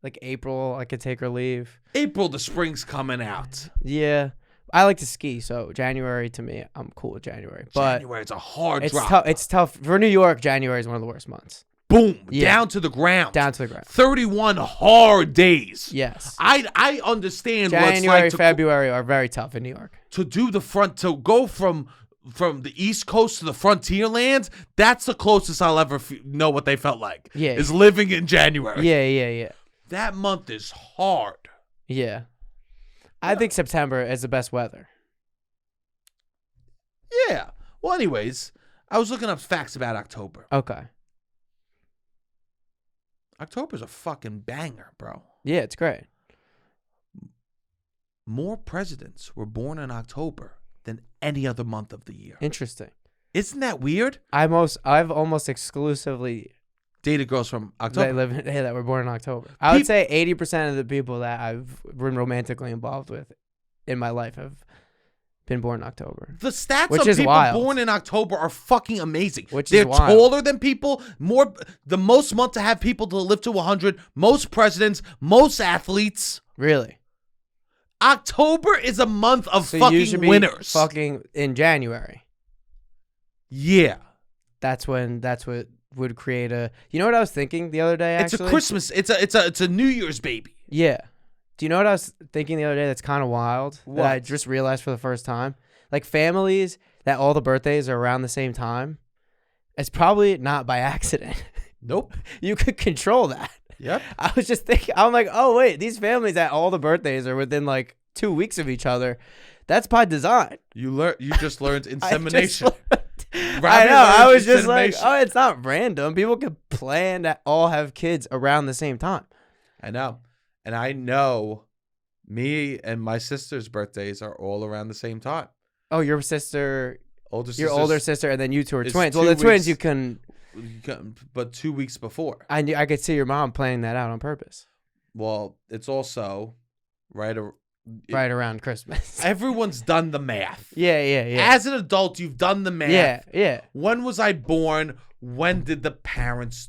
like April, I could take or leave. April, the spring's coming out. Yeah. I like to ski, so January to me, I'm cool with January. But January, it's a hard drop. It's tough. For New York, January is one of the worst months. Boom. Yeah. Down to the ground. Down to the ground. 31 hard days. Yes. I understand what it's January, like February are very tough in New York. to do the front, to go from the East Coast to the frontier lands. That's the closest I'll ever know what they felt like. Yeah. Is living in January. Yeah. That month is hard. Yeah. I think September is the best weather. Yeah. Well, anyways, I was looking up facts about October. Okay. October's a fucking banger, bro. Yeah, it's great. More presidents were born in October than any other month of the year. Interesting. Isn't that weird? I've almost exclusively Dated girls from October. that were born in October. I would say 80% of the people that I've been romantically involved with in my life have been born in October. The stats Which of is people wild. born in October are fucking amazing. They're wild. Taller than people, the most month to have people to live to 100, most presidents, most athletes. Really? October is a month of So fucking you should be winners. fucking in January. Yeah. That's what would create a. You know what I was thinking the other day? Actually, It's a Christmas. It's a New Year's baby. Yeah. Do you know what I was thinking the other day? That's kind of wild. What? That I just realized for the first time. Like families that all the birthdays are around the same time. It's probably not by accident. Nope. You could control that. Yep. I was just thinking. I'm like, oh wait, these families that all the birthdays are within like 2 weeks of each other. That's by design. You just learned insemination. I know. I was just like, insemination. oh, it's not random. People could plan to all have kids around the same time. I know. And I know me and my sister's birthdays are all around the same time. Oh, your sister, Older your older sister, and then you two are is twins. 2 Well, the twins weeks. you can but 2 weeks before. I could see your mom planning that out on purpose. Well, it's also right around Christmas. Everyone's done the math. Yeah. As an adult, you've done the math. Yeah. When was I born? When did the parents?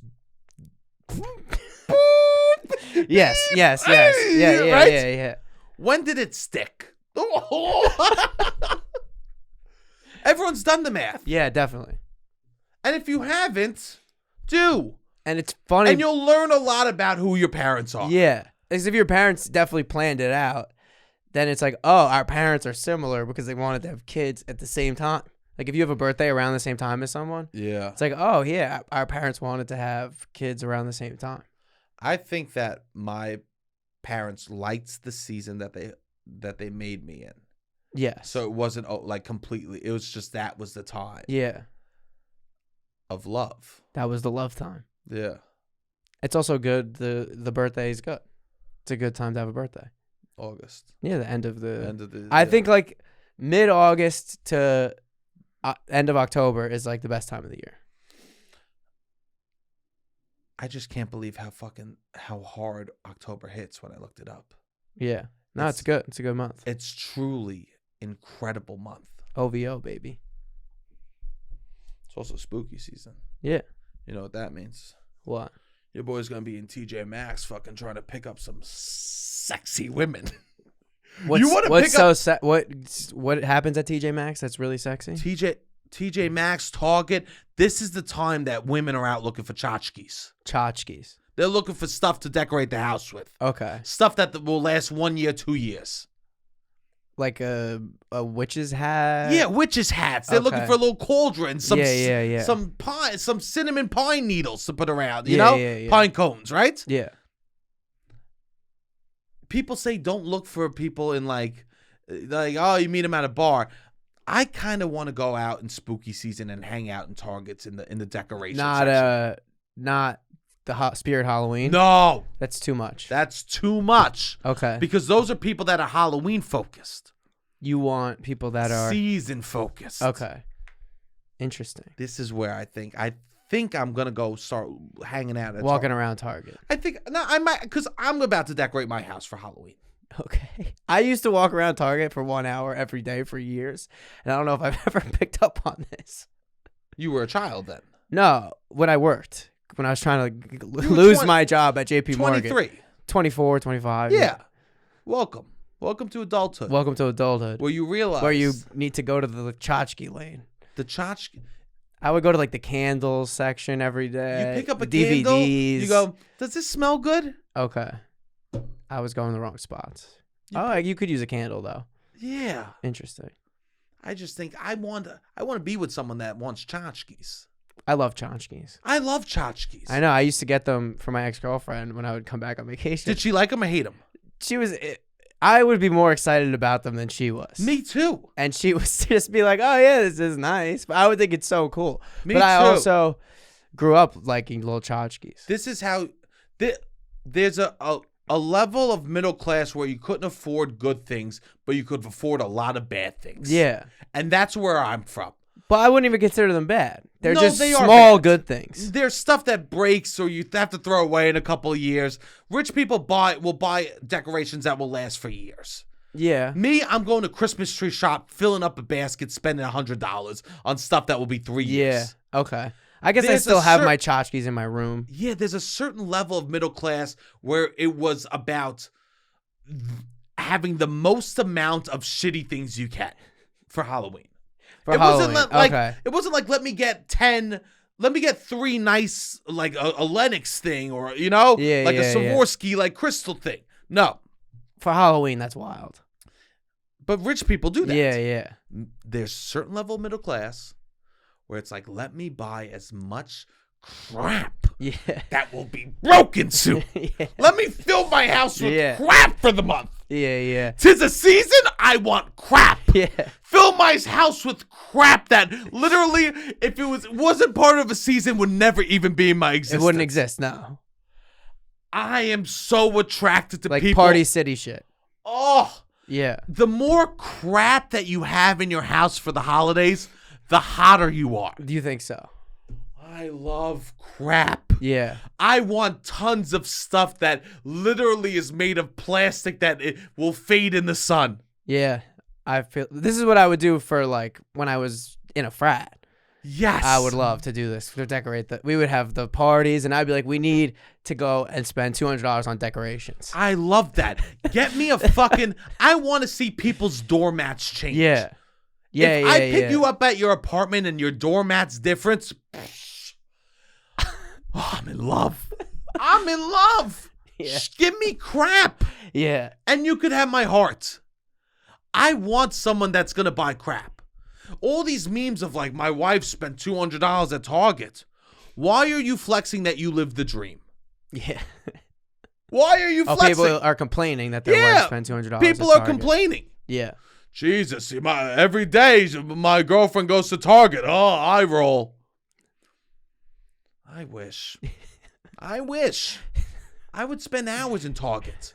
Yes. Yeah. Right? Yeah. When did it stick? Everyone's done the math. Yeah, definitely. And if you haven't, do. And it's funny. And you'll learn a lot about who your parents are. Yeah. Because if your parents definitely planned it out, then it's like, oh, our parents are similar because they wanted to have kids at the same time. Like if you have a birthday around the same time as someone, yeah, it's like, oh yeah, our parents wanted to have kids around the same time. I think that my parents liked the season that they made me in. Yes. So it wasn't like completely. It was just that was the time. Yeah. Of love. That was the love time. Yeah. It's also good. The birthday is good. It's a good time to have a birthday. August. Yeah, the end of the. I I think like mid-August to end of October is like the best time of the year. I just can't believe how hard October hits when I looked it up. Yeah. No, it's good. It's a good month. It's truly incredible month. OVO, baby. It's also spooky season. Yeah. You know what that means? What? Your boy's gonna be in TJ Maxx fucking trying to pick up some sexy women. What happens at TJ Maxx that's really sexy? TJ Maxx, Target. This is the time that women are out looking for tchotchkes. Tchotchkes. They're looking for stuff to decorate the house with. Okay. Stuff that will last 1 year, 2 years. Like a witch's hat? Yeah, witch's hats. They're looking for a little cauldron, some some cinnamon pine needles to put around, you know? Yeah. Pine cones, right? Yeah. People say don't look for people in like oh, you meet them at a bar. I kind of want to go out in spooky season and hang out in Targets in the decoration section. Not the Spirit Halloween. No, that's too much. That's too much. Okay, because those are people that are Halloween focused. You want people that are season focused. Okay, interesting. This is where I think I'm gonna go start hanging out at walking around Target. I might because I'm about to decorate my house for Halloween. Okay. I used to walk around Target for 1 hour every day for years, and I don't know if I've ever picked up on this. You were a child then? No, when I worked. When I was trying to lose my job at JP Morgan. 23. 24, 25. Yeah. Welcome to adulthood. Welcome to adulthood. Where you realize. Where you need to go to the tchotchke lane. The tchotchke. I would go to like the candles section every day. You pick up a DVDs. candle. You go, does this smell good? Okay. I was going the wrong spots. You could use a candle though. Yeah. Interesting. I just think I want to be with someone that wants tchotchkes. I love tchotchkes. I love tchotchkes. I know. I used to get them for my ex-girlfriend when I would come back on vacation. Did she like them or hate them? I would be more excited about them than she was. Me too. And she would just be like, oh yeah, this is nice. But I would think it's so cool. Me but too. I also grew up liking little tchotchkes. This is how there's a level of middle class where you couldn't afford good things, but you could afford a lot of bad things. Yeah. And that's where I'm from. But I wouldn't even consider them bad. They're just they small good things. There's stuff that breaks or you have to throw away in a couple of years. Rich people will buy decorations that will last for years. Yeah. Me, I'm going to Christmas tree shop, filling up a basket, spending $100 on stuff that will be 3 years. Yeah. Okay. I guess I still have my tchotchkes in my room. Yeah, there's a certain level of middle class where it was about having the most amount of shitty things you can for Halloween. It wasn't like let me get 3 nice like a Lennox thing or a Swarovski like crystal thing. No. For Halloween, that's wild. But rich people do that. Yeah. There's a certain level of middle class where it's like, let me buy as much crap that will be broken soon. Yeah. Let me fill my house with crap for the month. Yeah. 'Tis a season, I want crap. Yeah. Fill my house with crap that literally, if it wasn't part of a season, would never even be in my existence. It wouldn't exist, no. I am so attracted to like people. Party City shit. Oh. Yeah. The more crap that you have in your house for the holidays, the hotter you are. Do you think so? I love crap. Yeah. I want tons of stuff that literally is made of plastic that it will fade in the sun. Yeah. I feel this is what I would do for like when I was in a frat. Yes. I would love to do this to decorate that. We would have the parties and I'd be like, we need to go and spend $200 on decorations. I love that. Get me a fucking, I want to see people's doormats change. Yeah. Yeah. If I pick you up at your apartment and your doormat's different, oh, I'm in love. I'm in love. Yeah. Give me crap. Yeah. And you could have my heart. I want someone that's going to buy crap. All these memes of like, my wife spent $200 at Target. Why are you flexing that you lived the dream? Yeah. Why are you flexing? People are complaining that their wife spent $200 People at are Target. complaining. Yeah. Jesus, every day my girlfriend goes to Target. Oh, I roll. I wish. I would spend hours in Target.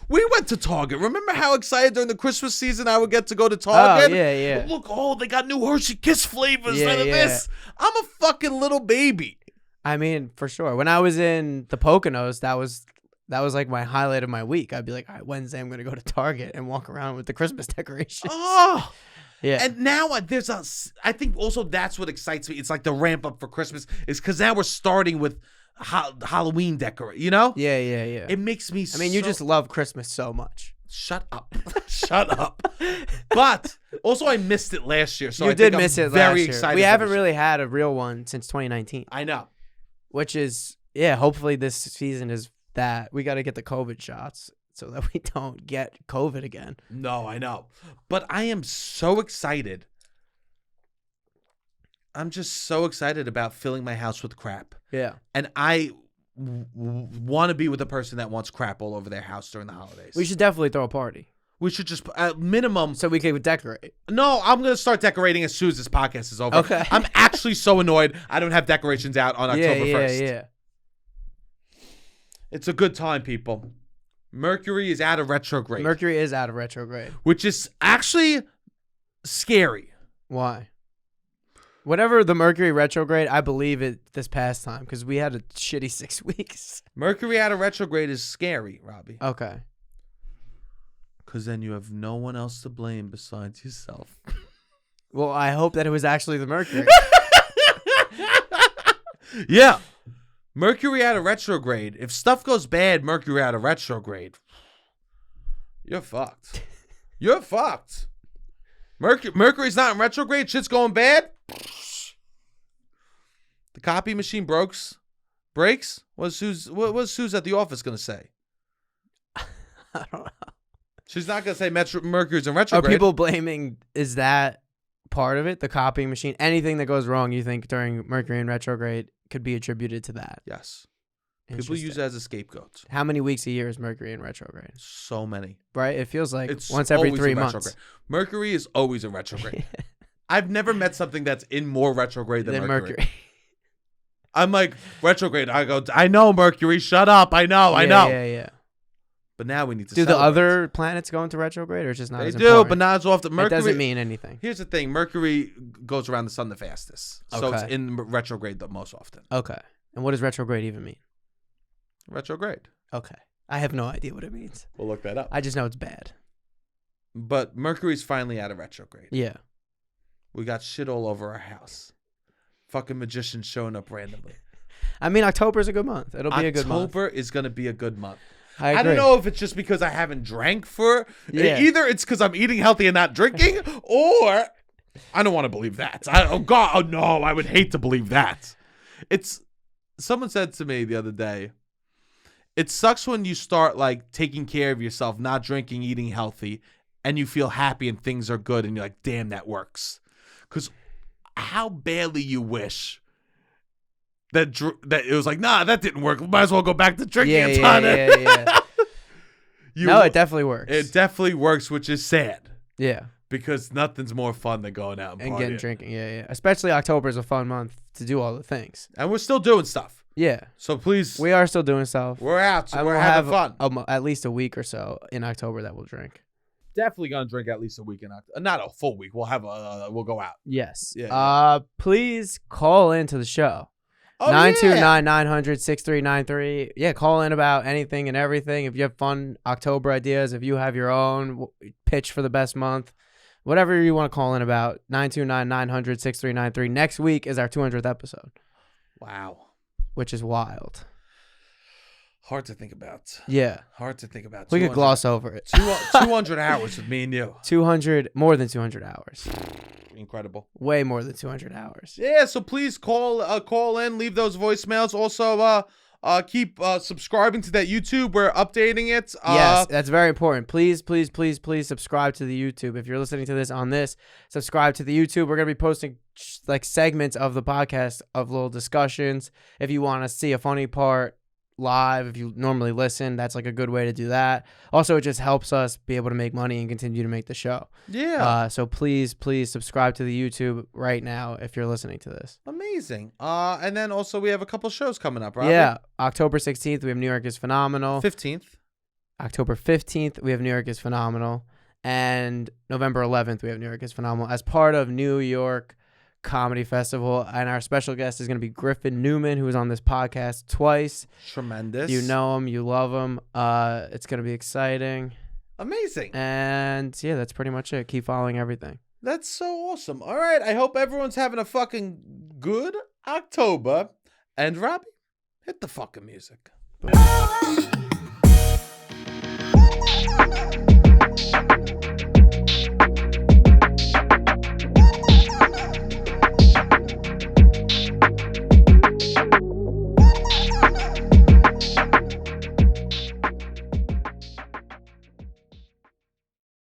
We went to Target. Remember how excited during the Christmas season I would get to go to Target? Oh, yeah. Look, they got new Hershey Kiss flavors. Yeah, This. I'm a fucking little baby. I mean, for sure. When I was in the Poconos, that was like my highlight of my week. I'd be like, all right, Wednesday I'm going to go to Target and walk around with the Christmas decorations. Oh. Yeah. And now I think also that's what excites me. It's like the ramp up for Christmas is because now we're starting with Halloween decorate, you know? Yeah. It makes me you just love Christmas so much. Shut up. Shut up. But also I missed it last year. So You I did think miss I'm it very last year. excited. We for haven't this really had a real one since 2019. I know. Which is, hopefully this season is that. We got to get the COVID shots so that we don't get COVID again. No, I know. But I am so excited. I'm just so excited about filling my house with crap. Yeah. And I want to be with a person that wants crap all over their house during the holidays. We should definitely throw a party. We should just, at minimum. So we could decorate. No, I'm going to start decorating as soon as this podcast is over. Okay. I'm actually so annoyed I don't have decorations out on October 1st. Yeah. It's a good time, people. Mercury is out of retrograde. Mercury is out of retrograde. Which is actually scary. Why? Whatever the Mercury retrograde, I believe it this past time because we had a shitty 6 weeks. Mercury out of retrograde is scary, Robbie. Okay. Because then you have no one else to blame besides yourself. Well, I hope that it was actually the Mercury. Yeah. Mercury out of retrograde. If stuff goes bad, Mercury out of retrograde, you're fucked. You're fucked. Mercury's not in retrograde. Shit's going bad. The copy machine breaks. What's Suze at the office going to say? I don't know. She's not going to say Mercury's in Are retrograde. people blaming, is that part of it? The copying machine? Anything that goes wrong, you think, during Mercury in retrograde could be attributed to that? Yes. People use it as a scapegoat. How many weeks a year is Mercury in retrograde? So many. Right? It feels like It's once every always 3 in months. retrograde. Mercury is always in retrograde. I've never met something that's in more retrograde than Mercury. I'm like, retrograde. I go, I know, Mercury. Shut up. I know. Yeah. But now we need to Do celebrate. the other planets go into retrograde or it's just not They as do, important? but not as often. Mercury, it doesn't mean anything. Here's the thing. Mercury goes around the sun the fastest. So Okay. it's in retrograde the most often. Okay. And what does retrograde even mean? Retrograde. Okay. I have no idea what it means. We'll look that up. I just know it's bad. But Mercury's finally out of retrograde. Yeah. We got shit all over our house. Fucking magicians showing up randomly. I mean, October's a good month. It'll be a good month. October is going to be a good month. I agree. I don't know if it's just because I haven't drank for... Yeah. Either it's because I'm eating healthy and not drinking, or... I don't want to believe that. No, I would hate to believe that. Someone said to me the other day, it sucks when you start like taking care of yourself, not drinking, eating healthy, and you feel happy and things are good, and you're like, damn, that works. Because how badly you wish that it was like, nah, that didn't work. Might as well go back to drinking a ton. Yeah. No, it definitely works. It definitely works, which is sad. Yeah. Because nothing's more fun than going out and getting partying. drinking. Yeah. Especially October is a fun month to do all the things. And we're still doing stuff. Yeah. So please. We are still doing stuff. We're out. So I we're will having have fun. at least a week or so in October that we'll drink. Definitely going to drink at least a week in October. Not a full week. We'll have we'll go out. Yes. Yeah. Please call into the show. Oh, 929-900-6393. Yeah, call in about anything and everything. If you have fun October ideas, if you have your own pitch for the best month, whatever you want to call in about, 929-900-6393. Next week is our 200th episode. Wow. Which is wild. Hard to think about. Yeah. Hard to think about. We could gloss over it. 200 hours with me and you. 200, more than 200 hours. Incredible. Way more than 200 hours. Yeah, so please call in, leave those voicemails. Also, keep subscribing to that YouTube. We're updating it. Yes, that's very important. Please subscribe to the YouTube. If you're listening to this on this, subscribe to the YouTube. We're going to be posting like segments of the podcast of little discussions. If you want to see a funny part live, if you normally listen, that's like a good way to do that. Also, it just helps us be able to make money and continue to make the show. Yeah. So please subscribe to the YouTube right now if you're listening to this. Amazing. And then also we have a couple shows coming up, right? Yeah. October 16th, we have New York is Phenomenal. 15th. October 15th, we have New York is Phenomenal. And November 11th, we have New York is Phenomenal as part of New York Comedy Festival. And our special guest is going to be Griffin Newman, who was on this podcast twice. Tremendous. You know him, you love him. It's going to be exciting. Amazing. And yeah, that's pretty much it. Keep following everything. That's so awesome. All right. I hope everyone's having a fucking good October. And Robbie, hit the fucking music. Boom.